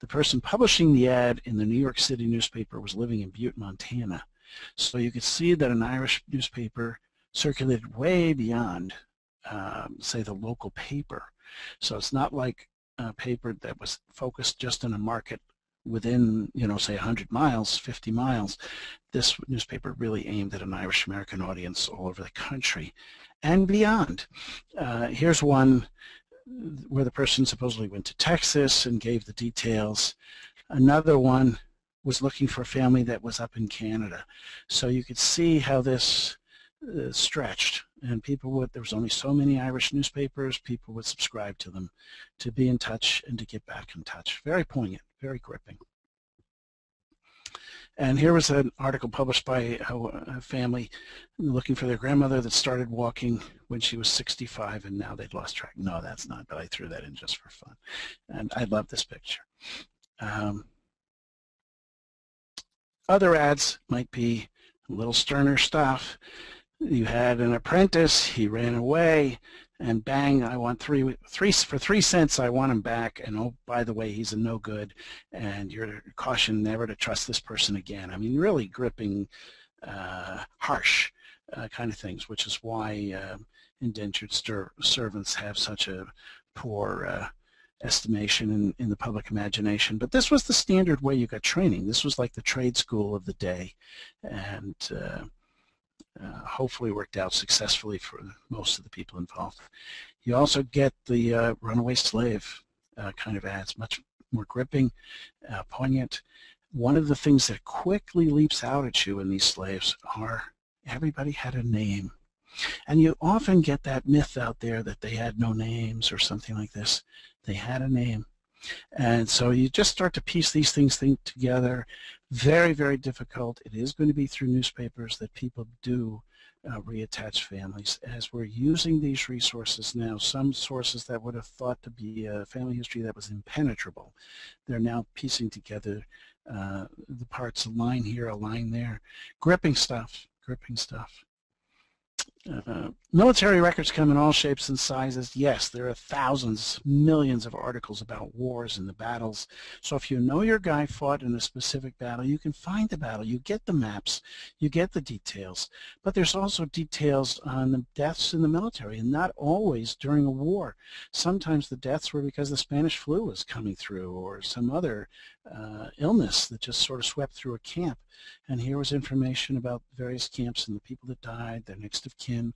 the person publishing the ad in the New York City newspaper was living in Butte, Montana. So you could see that an Irish newspaper circulated way beyond, say, the local paper. So it's not like a paper that was focused just on a market within, say 100 miles, 50 miles. This newspaper really aimed at an Irish American audience all over the country and beyond. Here's one where the person supposedly went to Texas and gave the details. Another one was looking for a family that was up in Canada. So you could see how this stretched, and there was only so many Irish newspapers, people would subscribe to them to be in touch and to get back in touch. Very poignant, very gripping. And here was an article published by a family looking for their grandmother that started walking when she was 65 and now they'd lost track. No, that's not, but I threw that in just for fun. And I love this picture. Other ads might be a little sterner stuff. You had an apprentice, he ran away, and bang, I want for 3 cents, I want him back, and oh, by the way, he's a no good, and you're cautioned never to trust this person again. I mean, really gripping, harsh kind of things, which is why indentured servants have such a poor estimation in the public imagination. But this was the standard way you got training. This was like the trade school of the day, and hopefully worked out successfully for most of the people involved. You also get the runaway slave kind of ads, much more gripping, poignant. One of the things that quickly leaps out at you in these slaves are everybody had a name. And you often get that myth out there that they had no names or something like this. They had a name. And so you just start to piece these things together. Very, very difficult. It is going to be through newspapers that people do reattach families. As we're using these resources now, some sources that would have thought to be a family history that was impenetrable, they're now piecing together the parts, a line here, a line there. Gripping stuff, gripping stuff. Military records come in all shapes and sizes. Yes, there are thousands, millions of articles about wars and the battles. So if you know your guy fought in a specific battle, you can find the battle. You get the maps, you get the details. But there's also details on the deaths in the military, and not always during a war. Sometimes the deaths were because the Spanish flu was coming through or some other illness that just sort of swept through a camp. And here was information about various camps and the people that died, their next of kin,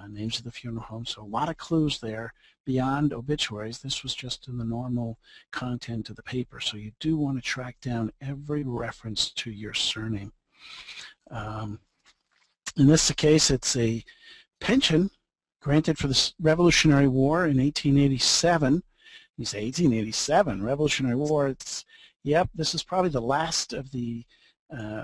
names of the funeral homes. So a lot of clues there beyond obituaries. This was just in the normal content of the paper. So you do want to track down every reference to your surname. In this case, it's a pension granted for the Revolutionary War in 1887. You say 1887, Revolutionary War. It's, yep, this is probably the last of the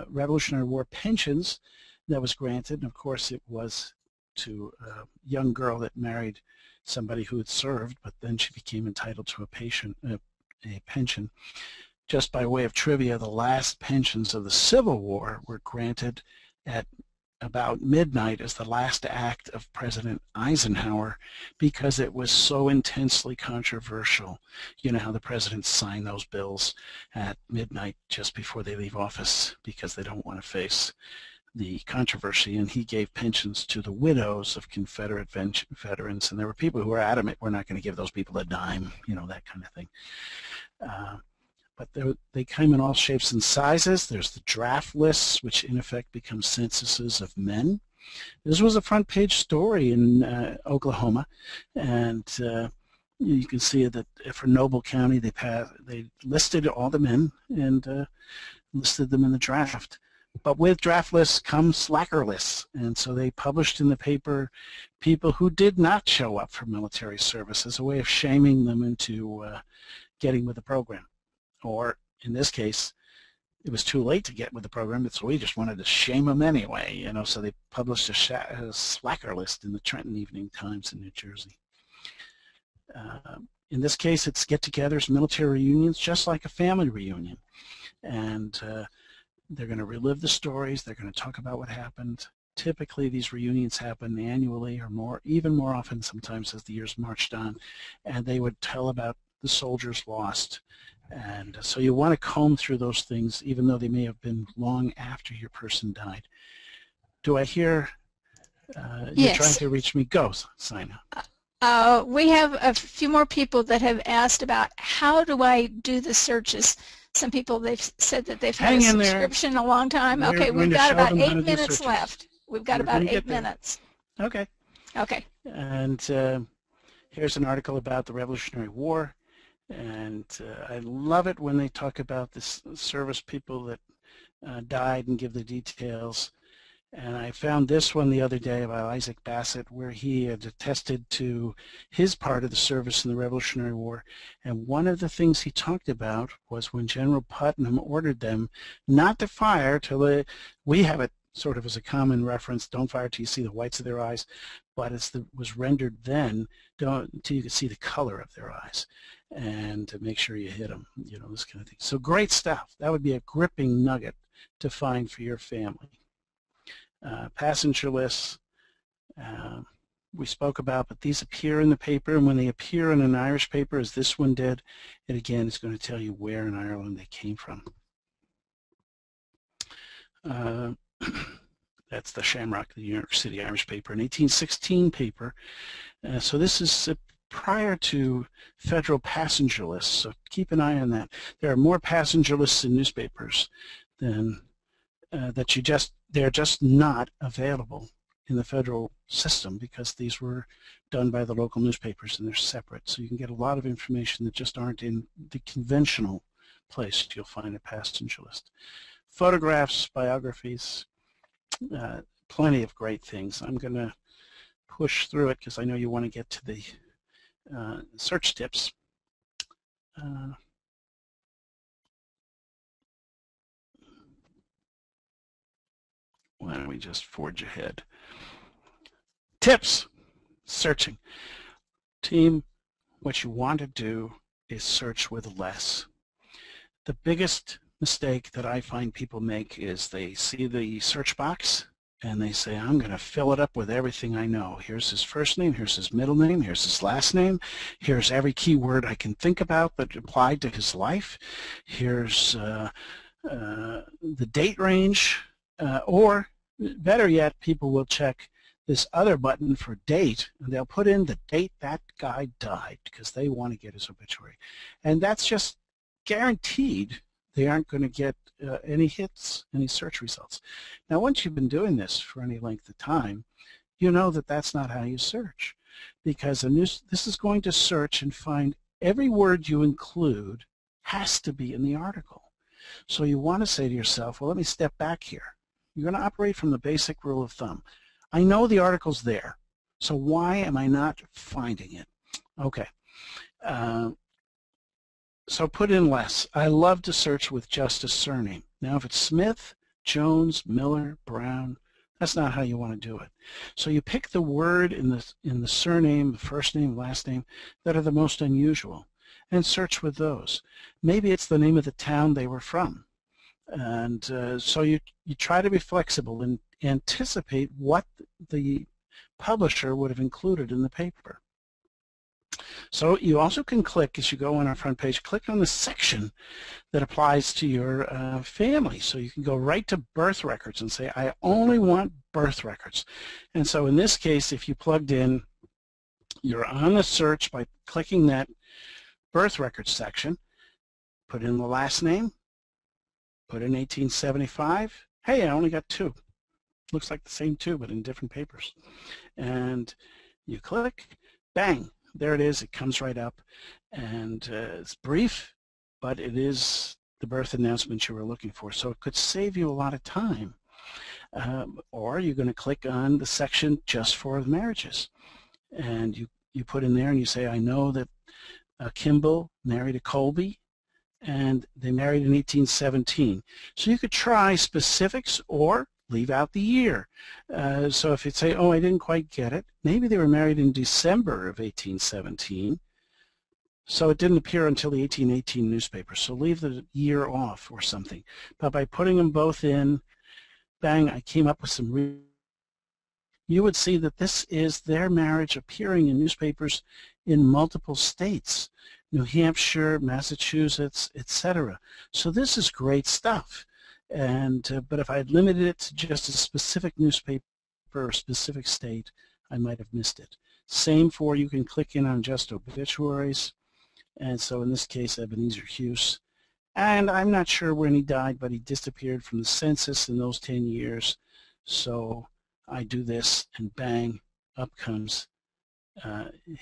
Revolutionary War pensions that was granted. And of course, it was to a young girl that married somebody who had served, but then she became entitled to a pension. Just by way of trivia, the last pensions of the Civil War were granted at about midnight as the last act of President Eisenhower because it was so intensely controversial. You know how the presidents sign those bills at midnight just before they leave office because they don't want to face the controversy, and he gave pensions to the widows of Confederate veterans, and there were people who were adamant, we're not going to give those people a dime, you know, that kind of thing. But they came in all shapes and sizes. There's the draft lists, which in effect become censuses of men. This was a front page story in Oklahoma, and you can see that for Noble County, they listed all the men and listed them in the draft. But with draft lists come slacker lists, and so they published in the paper people who did not show up for military service as a way of shaming them into getting with the program. Or in this case, it was too late to get with the program, so we just wanted to shame them anyway, you know, so they published a slacker list in the Trenton Evening Times in New Jersey. In this case, it's get-togethers, military reunions, just like a family reunion. And they're going to relive the stories. They're going to talk about what happened. Typically, these reunions happen annually or more, even more often sometimes as the years marched on. And they would tell about the soldiers lost. And so you want to comb through those things, even though they may have been long after your person died. Do I hear you're Yes. trying to reach me? Go, Sina. We have a few more people that have asked about how do I do the searches. Some people, they've said that they've had a subscription a long time. Okay, we've got about 8 minutes left. We've got about 8 minutes. Okay. Okay. And here's an article about the Revolutionary War. And I love it when they talk about the service people that died and give the details. And I found this one the other day by Isaac Bassett, where he had attested to his part of the service in the Revolutionary War. And one of the things he talked about was when General Putnam ordered them not to fire till we have it sort of as a common reference, don't fire till you see the whites of their eyes, but it was rendered then until you could see the color of their eyes, and to make sure you hit them, you know, this kind of thing. So great stuff. That would be a gripping nugget to find for your family. Passenger lists we spoke about, but these appear in the paper, and when they appear in an Irish paper, as this one did, it again is going to tell you where in Ireland they came from. That's the Shamrock, the New York City Irish paper, an 1816 paper. So this is prior to federal passenger lists, so keep an eye on that. There are more passenger lists in newspapers than they're just not available in the federal system because these were done by the local newspapers and they're separate. So you can get a lot of information that just aren't in the conventional place you'll find a passenger list. Photographs, biographies, plenty of great things. I'm going to push through it because I know you want to get to the search tips. Why don't we just forge ahead? Tips, searching. Team, what you want to do is search with less. The biggest mistake that I find people make is they see the search box and they say, I'm going to fill it up with everything I know. Here's his first name, here's his middle name, here's his last name, here's every keyword I can think about that applied to his life, here's the date range, or better yet, people will check this other button for date, and they'll put in the date that guy died because they want to get his obituary. And that's just guaranteed they aren't going to get any hits, any search results. Now, once you've been doing this for any length of time, you know that that's not how you search, because this is going to search and find every word you include has to be in the article. So you want to say to yourself, well, let me step back here. You're going to operate from the basic rule of thumb. I know the article's there, so why am I not finding it? Okay. So put in less. I love to search with just a surname. Now, if it's Smith, Jones, Miller, Brown, that's not how you want to do it. So you pick the word in the surname, the first name, last name, that are the most unusual, and search with those. Maybe it's the name of the town they were from. And so you try to be flexible and anticipate what the publisher would have included in the paper. So you also can click, as you go on our front page, click on the section that applies to your family. So you can go right to birth records and say, I only want birth records. And so in this case, if you plugged in, you're on the search by clicking that birth records section, put in the last name, put in 1875. Hey, I only got 2. Looks like the same 2, but in different papers. And you click, bang, there it is. It comes right up. And it's brief, but it is the birth announcement you were looking for. So it could save you a lot of time. Or you're going to click on the section just for the marriages. And you put in there and you say, I know that Kimball married a Colby, and they married in 1817. So you could try specifics or leave out the year. So if you say, oh, I didn't quite get it, maybe they were married in December of 1817, So it didn't appear until the 1818 newspaper. So leave the year off or something. But by putting them both in, bang, I came up with some. You would see that this is their marriage appearing in newspapers in multiple states, New Hampshire, Massachusetts, etc. So this is great stuff. And but if I had limited it to just a specific newspaper or a specific state, I might have missed it. Same for, you can click in on just obituaries. And so in this case, Ebenezer Hughes. And I'm not sure when he died, but he disappeared from the census in those 10 years. So I do this, and bang, up comes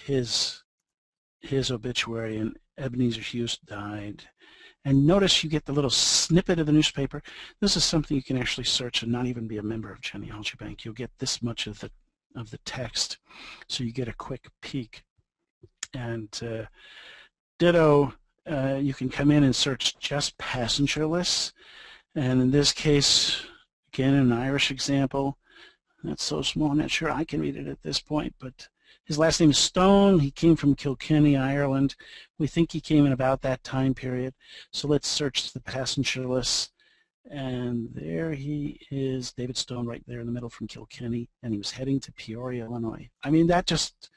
his obituary, and Ebenezer Hughes died. And notice you get the little snippet of the newspaper. This is something you can actually search and not even be a member of Genealogy Bank. You'll get this much of the text, so you get a quick peek. And ditto, you can come in and search just passenger lists. And in this case, again, an Irish example. That's so small, I'm not sure I can read it at this point, but his last name is Stone. He came from Kilkenny, Ireland. We think he came in about that time period. So let's search the passenger list. And there he is, David Stone, right there in the middle from Kilkenny, and he was heading to Peoria, Illinois. I mean, that just,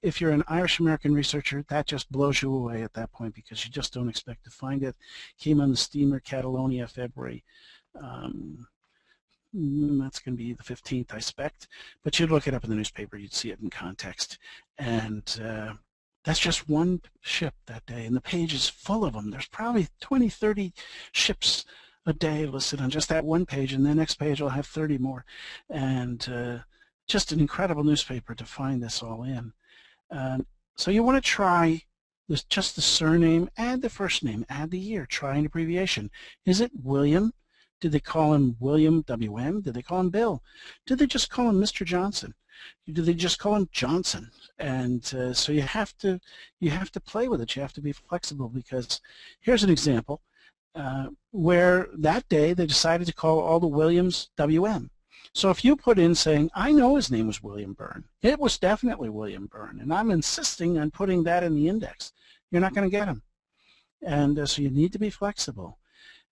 if you're an Irish-American researcher, that just blows you away at that point because you just don't expect to find it. Came on the steamer Catalonia, February. That's going to be the 15th, I expect. But you'd look it up in the newspaper, you'd see it in context. And that's just one ship that day, and the page is full of them. There's probably 20, 30 ships a day listed on just that one page, and the next page will have 30 more. And just an incredible newspaper to find this all in. So you want to try this, just the surname, add the first name, add the year, try an abbreviation. Is it William? Did they call him William W.M.? Did they call him Bill? Did they just call him Mr. Johnson? Did they just call him Johnson? And so you have to play with it. You have to be flexible, because here's an example where that day they decided to call all the Williams W.M. So if you put in saying, I know his name was William Byrne, it was definitely William Byrne, and I'm insisting on putting that in the index, you're not going to get him. And so you need to be flexible.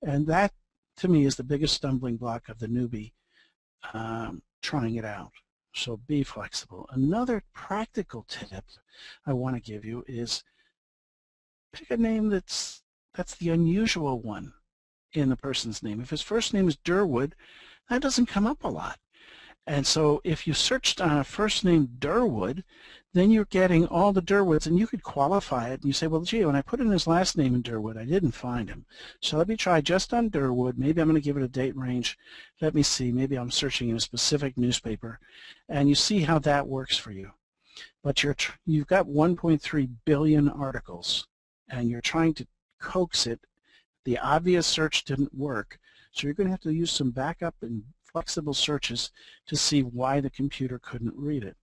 And that, to me, is the biggest stumbling block of the newbie trying it out. So be flexible. Another practical tip I want to give you is pick a name that's the unusual one in the person's name. If his first name is Durwood, that doesn't come up a lot. And so if you searched on a first name Durwood, then you're getting all the Durwoods, and you could qualify it. And you say, well, gee, when I put in his last name in Durwood, I didn't find him. So let me try just on Durwood. Maybe I'm going to give it a date range. Let me see. Maybe I'm searching in a specific newspaper. And you see how that works for you. But you've got 1.3 billion articles, and you're trying to coax it. The obvious search didn't work. So you're going to have to use some backup and flexible searches to see why the computer couldn't read it.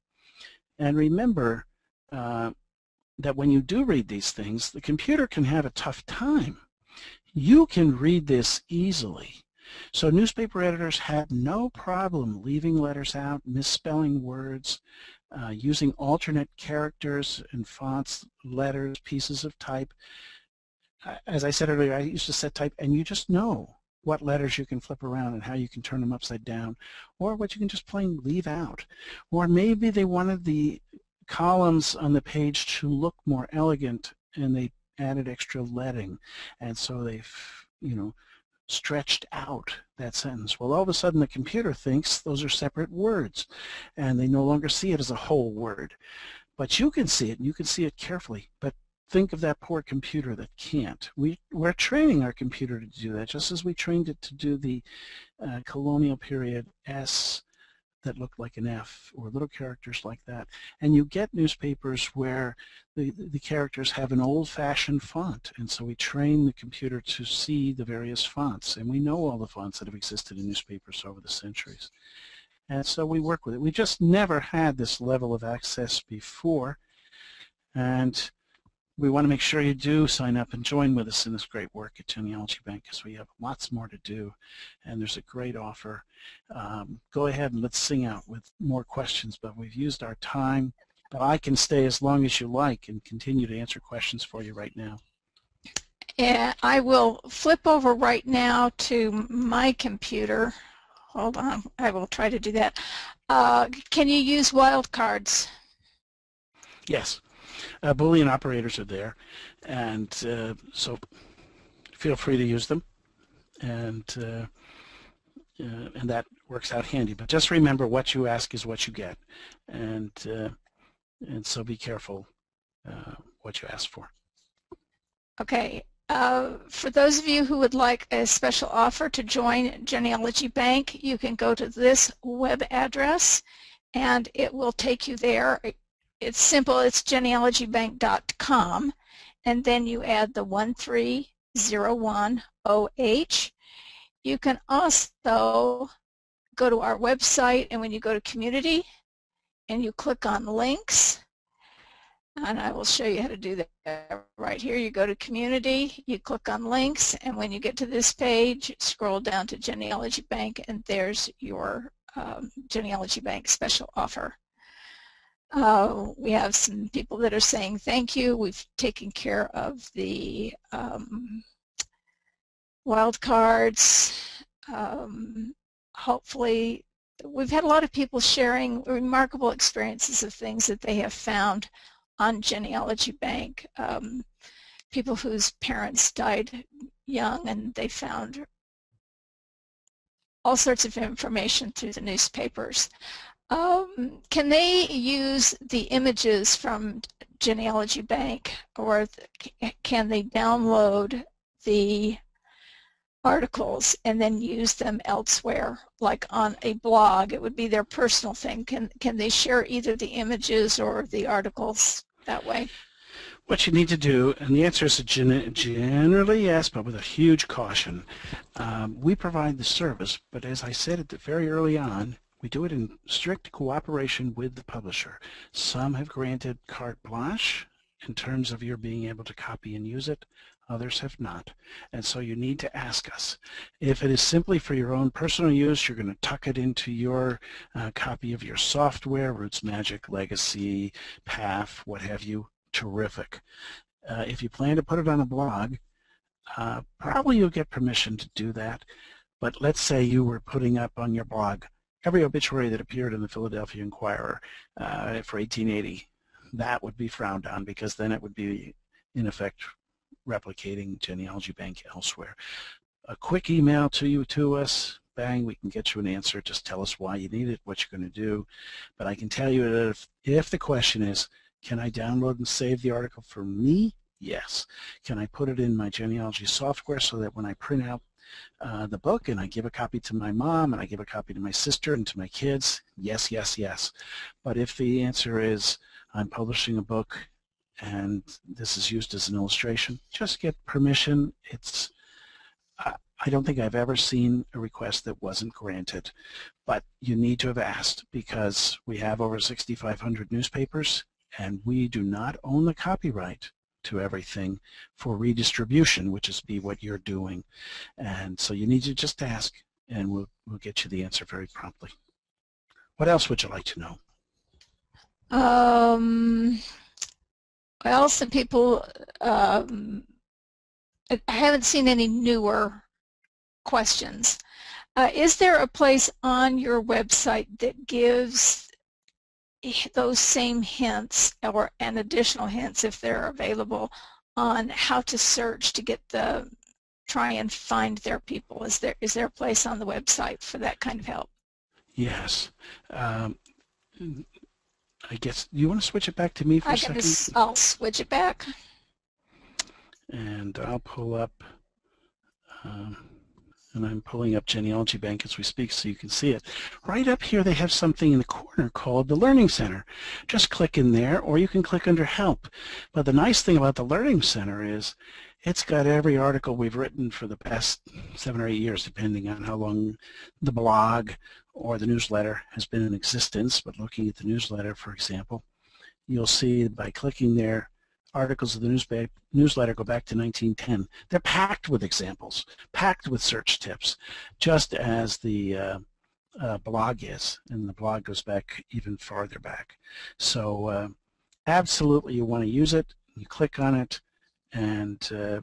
And remember that when you do read these things, the computer can have a tough time. You can read this easily. So newspaper editors had no problem leaving letters out, misspelling words, using alternate characters and fonts, letters, pieces of type. As I said earlier, I used to set type, and you just know what letters you can flip around and how you can turn them upside down, or what you can just plain leave out. Or maybe they wanted the columns on the page to look more elegant, and they added extra leading, and so they've, stretched out that sentence. Well, all of a sudden the computer thinks those are separate words, and they no longer see it as a whole word. But you can see it, and you can see it carefully. But think of that poor computer that can't. We're training our computer to do that, just as we trained it to do the colonial period S that looked like an F, or little characters like that. And you get newspapers where the characters have an old-fashioned font, and so we train the computer to see the various fonts, and we know all the fonts that have existed in newspapers over the centuries. And so we work with it. We just never had this level of access before, and we want to make sure you do sign up and join with us in this great work at Genealogy Bank, because we have lots more to do, and there's a great offer. Go ahead and let's sing out with more questions, but we've used our time But I can stay as long as you like and continue to answer questions for you right now. And I will flip over right now to my computer. Hold on, I will try to do that. Can you use wildcards? Yes, Boolean operators are there, and so feel free to use them, and that works out handy. But just remember, what you ask is what you get, and so be careful what you ask for. Okay. For those of you who would like a special offer to join Genealogy Bank, you can go to this web address and it will take you there. It's simple. It's genealogybank.com, and then you add the 1301OH. You can also go to our website, and when you go to Community and you click on Links, and I will show you how to do that right here. You go to Community, you click on Links, and when you get to this page, scroll down to Genealogy Bank, and there's your Genealogy Bank special offer. We have some people that are saying thank you. We've taken care of the wildcards. Hopefully, we've had a lot of people sharing remarkable experiences of things that they have found on Genealogy Bank. People whose parents died young and they found all sorts of information through the newspapers. Can they use the images from Genealogy Bank, or can they download the articles and then use them elsewhere, like on a blog? It would be their personal thing. Can they share either the images or the articles that way? What you need to do, and the answer is generally yes, but with a huge caution. We provide the service, but as I said very early on, we do it in strict cooperation with the publisher. Some have granted carte blanche in terms of your being able to copy and use it. Others have not. And so you need to ask us. If it is simply for your own personal use, you're going to tuck it into your copy of your software, Roots Magic, Legacy, PAF, what have you. Terrific. If you plan to put it on a blog, probably you'll get permission to do that. But let's say you were putting up on your blog every obituary that appeared in the Philadelphia Inquirer for 1880. That would be frowned on, because then it would be, in effect, replicating Genealogy Bank elsewhere. A quick email to us, bang, we can get you an answer. Just tell us why you need it, what you're going to do. But I can tell you that if the question is, can I download and save the article for me? Yes. Can I put it in my genealogy software so that when I print out the book and I give a copy to my mom and I give a copy to my sister and to my kids? Yes, yes, yes. But if the answer is I'm publishing a book and this is used as an illustration, just get permission. I don't think I've ever seen a request that wasn't granted, but you need to have asked, because we have over 6,500 newspapers and we do not own the copyright to everything for redistribution, which is what you're doing. And so you need to just ask, and we'll get you the answer very promptly. What else would you like to know? Well, some people, I haven't seen any newer questions. Is there a place on your website that gives those same hints, and additional hints if they're available, on how to search to try and find their people? Is there a place on the website for that kind of help? Yes. I guess you want to switch it back to me for a second? I'll switch it back. And I'll pull up, and I'm pulling up Genealogy Bank as we speak so you can see it. Right up here they have something in the corner called the Learning Center. Just click in there, or you can click under Help. But the nice thing about the Learning Center is it's got every article we've written for the past 7 or 8 years, depending on how long the blog or the newsletter has been in existence. But looking at the newsletter, for example, you'll see by clicking there, articles of the newsletter go back to 1910. They're packed with examples, packed with search tips, just as the blog is, and the blog goes back even farther back. So absolutely you want to use it. You click on it, and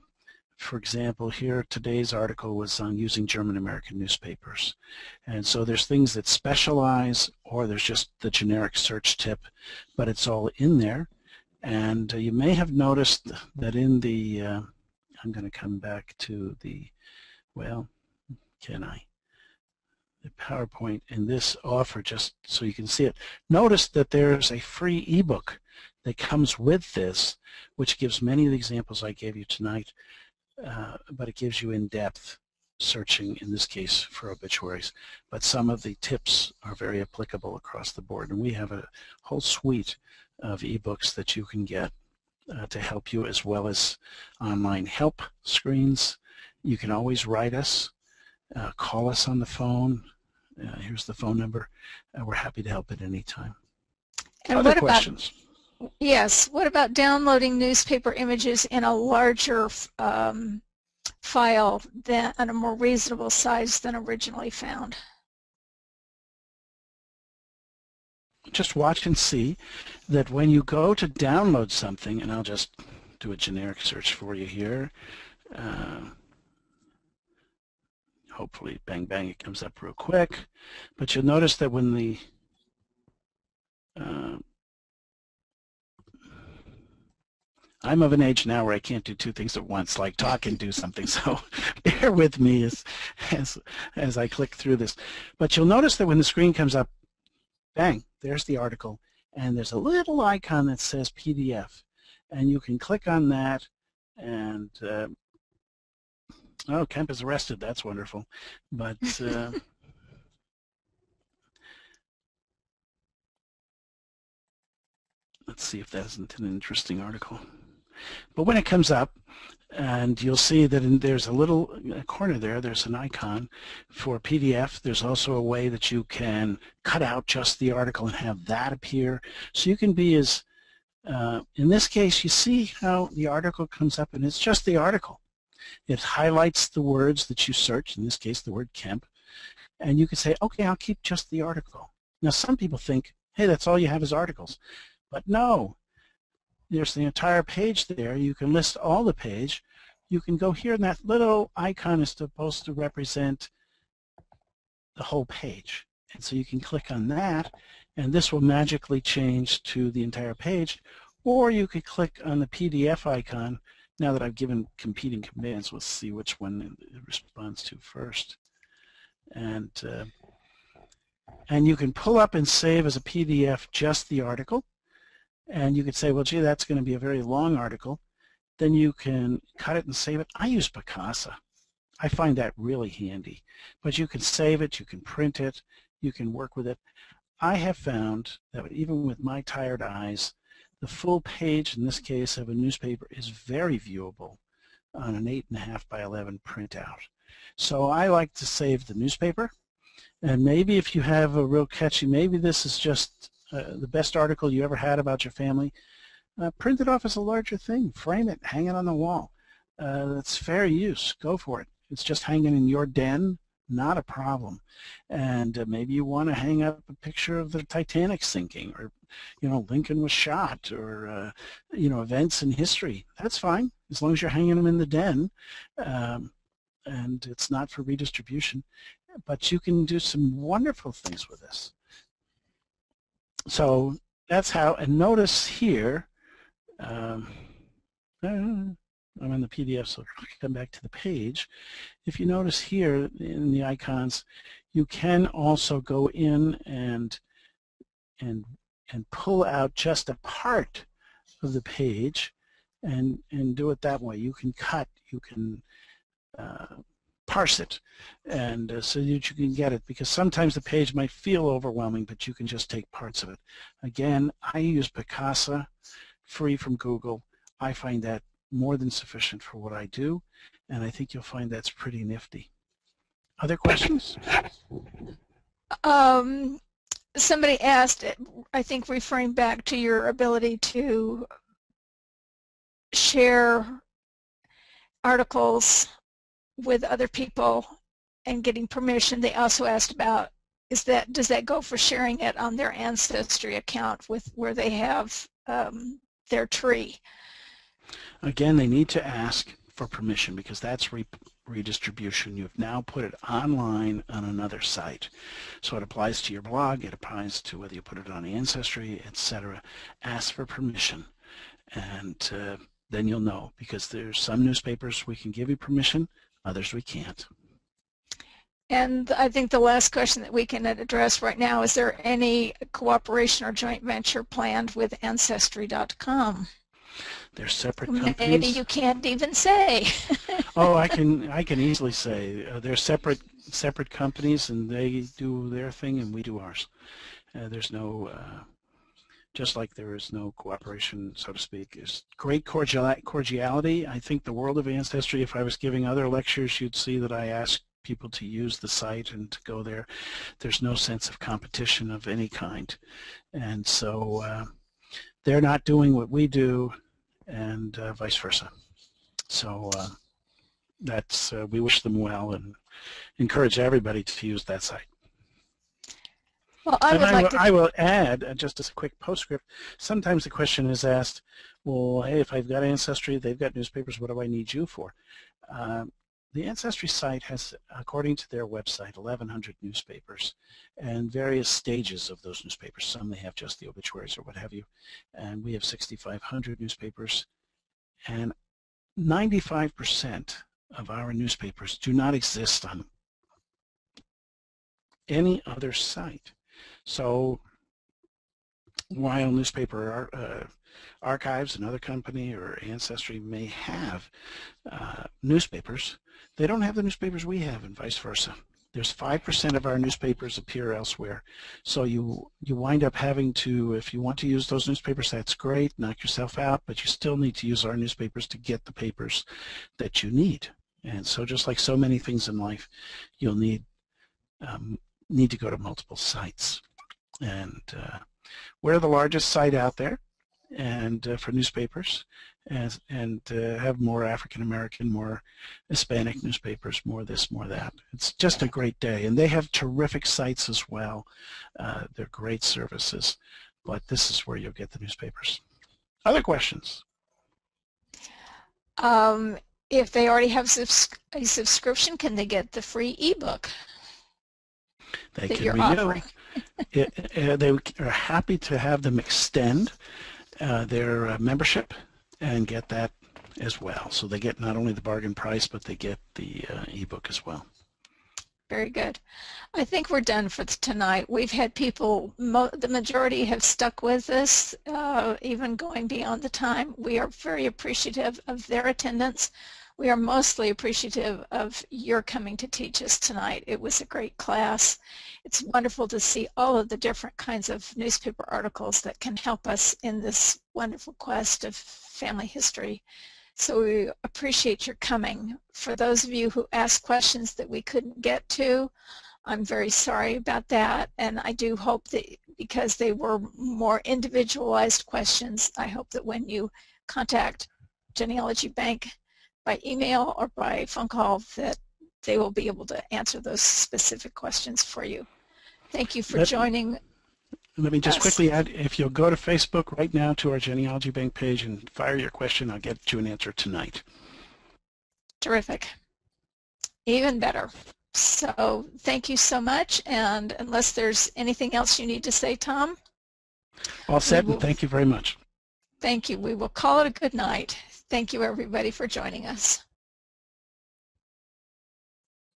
for example, here today's article was on using German American newspapers. And so there's things that specialize, or there's just the generic search tip, but it's all in there. And you may have noticed that in the, I'm going to come back to the, well, can I? The PowerPoint in this offer, just so you can see it. Notice that there's a free ebook that comes with this, which gives many of the examples I gave you tonight, but it gives you in-depth searching, in this case for obituaries. But some of the tips are very applicable across the board, and we have a whole suite of ebooks that you can get to help you, as well as online help screens. You can always write us, call us on the phone. Here's the phone number. We're happy to help at any time. And Other questions? Yes. What about downloading newspaper images in a larger file than at a more reasonable size than originally found? Just watch and see that when you go to download something, and I'll just do a generic search for you here. Hopefully, bang, bang, it comes up real quick. But you'll notice that when the I'm of an age now where I can't do two things at once, like talk and do something, so bear with me as I click through this. But you'll notice that when the screen comes up, bang, there's the article, and there's a little icon that says PDF. And you can click on that, and oh, Kemp is arrested. That's wonderful. But let's see if that isn't an interesting article. But when it comes up, and you'll see that there's a little corner there, there's an icon for PDF. There's also a way that you can cut out just the article and have that appear. So you can be as, in this case, you see how the article comes up, and it's just the article. It highlights the words that you search, in this case the word Kemp, and you can say, okay, I'll keep just the article. Now some people think, hey, that's all you have is articles. But no, there's the entire page there. You can list all the page. You can go here, and that little icon is supposed to represent the whole page. And so you can click on that, and this will magically change to the entire page. Or you could click on the PDF icon. Now that I've given competing commands, let's see which one it responds to first. And you can pull up and save as a PDF just the article. And you could say, well, gee, that's going to be a very long article. Then you can cut it and save it. I use Picasa. I find that really handy. But you can save it, you can print it, you can work with it. I have found that even with my tired eyes, the full page, in this case, of a newspaper is very viewable on an 8.5 by 11 printout. So I like to save the newspaper. And maybe if you have a real catchy, maybe this is just the best article you ever had about your family, print it off as a larger thing, frame it, hang it on the wall. That's fair use. Go for it. It's just hanging in your den, not a problem. And maybe you want to hang up a picture of the Titanic sinking, or Lincoln was shot, or events in history. That's fine, as long as you're hanging them in the den, and it's not for redistribution. But you can do some wonderful things with this. So that's how, and notice here, I'm in the PDF, so come back to the page. If you notice here in the icons, you can also go in and pull out just a part of the page and do it that way. You can cut, you can parse it, and so that you can get it, because sometimes the page might feel overwhelming, but you can just take parts of it. Again, I use Picasa, free from Google. I find that more than sufficient for what I do, and I think you'll find that's pretty nifty. Other questions? Somebody asked, I think referring back to your ability to share articles with other people and getting permission, they also asked about does that go for sharing it on their Ancestry account with where they have their tree? Again, they need to ask for permission because that's redistribution. You've now put it online on another site. So it applies to your blog, it applies to whether you put it on Ancestry, etc. Ask for permission, and then you'll know, because there's some newspapers we can give you permission, others we can't. And I think the last question that we can address right now, is there any cooperation or joint venture planned with Ancestry.com? They're separate companies. Maybe you can't even say. Oh, I can easily say they're separate companies, and they do their thing and we do ours. There's no, just like there is no cooperation, so to speak. There's great cordiality. I think the world of Ancestry, if I was giving other lectures, you'd see that I ask people to use the site and to go there. There's no sense of competition of any kind. And so they're not doing what we do, and vice versa. So that's we wish them well and encourage everybody to use that site. Well, I will add, just as a quick postscript, sometimes the question is asked, well, hey, if I've got Ancestry, they've got newspapers, what do I need you for? The Ancestry site has, according to their website, 1,100 newspapers and various stages of those newspapers. Some they have just the obituaries or what have you, and we have 6,500 newspapers, and 95% of our newspapers do not exist on any other site. So while Newspaper Archives, another company, or Ancestry may have newspapers, they don't have the newspapers we have, and vice versa. There's 5% of our newspapers appear elsewhere. So you wind up having to, if you want to use those newspapers, that's great, knock yourself out, but you still need to use our newspapers to get the papers that you need. And so just like so many things in life, you'll need to go to multiple sites. And we're the largest site out there, and for newspapers, and have more African American, more Hispanic newspapers, more this, more that. It's just a great day, and they have terrific sites as well. They're great services, but this is where you'll get the newspapers. Other questions? If they already have a subscription, can they get the free ebook? They can renew. They are happy to have them extend their membership and get that as well. So they get not only the bargain price, but they get the ebook as well. Very good. I think we're done for tonight. We've had people, the majority have stuck with us, even going beyond the time. We are very appreciative of their attendance. We are mostly appreciative of your coming to teach us tonight. It was a great class. It's wonderful to see all of the different kinds of newspaper articles that can help us in this wonderful quest of family history. So we appreciate your coming. For those of you who asked questions that we couldn't get to, I'm very sorry about that, and I do hope that because they were more individualized questions, I hope that when you contact Genealogy Bank by email or by phone call, that they will be able to answer those specific questions for you. Thank you for joining. Let me just quickly add, if you'll go to Facebook right now to our Genealogy Bank page and fire your question, I'll get you an answer tonight. Terrific. Even better. So thank you so much, and unless there's anything else you need to say, Tom? All set, and thank you very much. Thank you. We will call it a good night. Thank you, everybody, for joining us.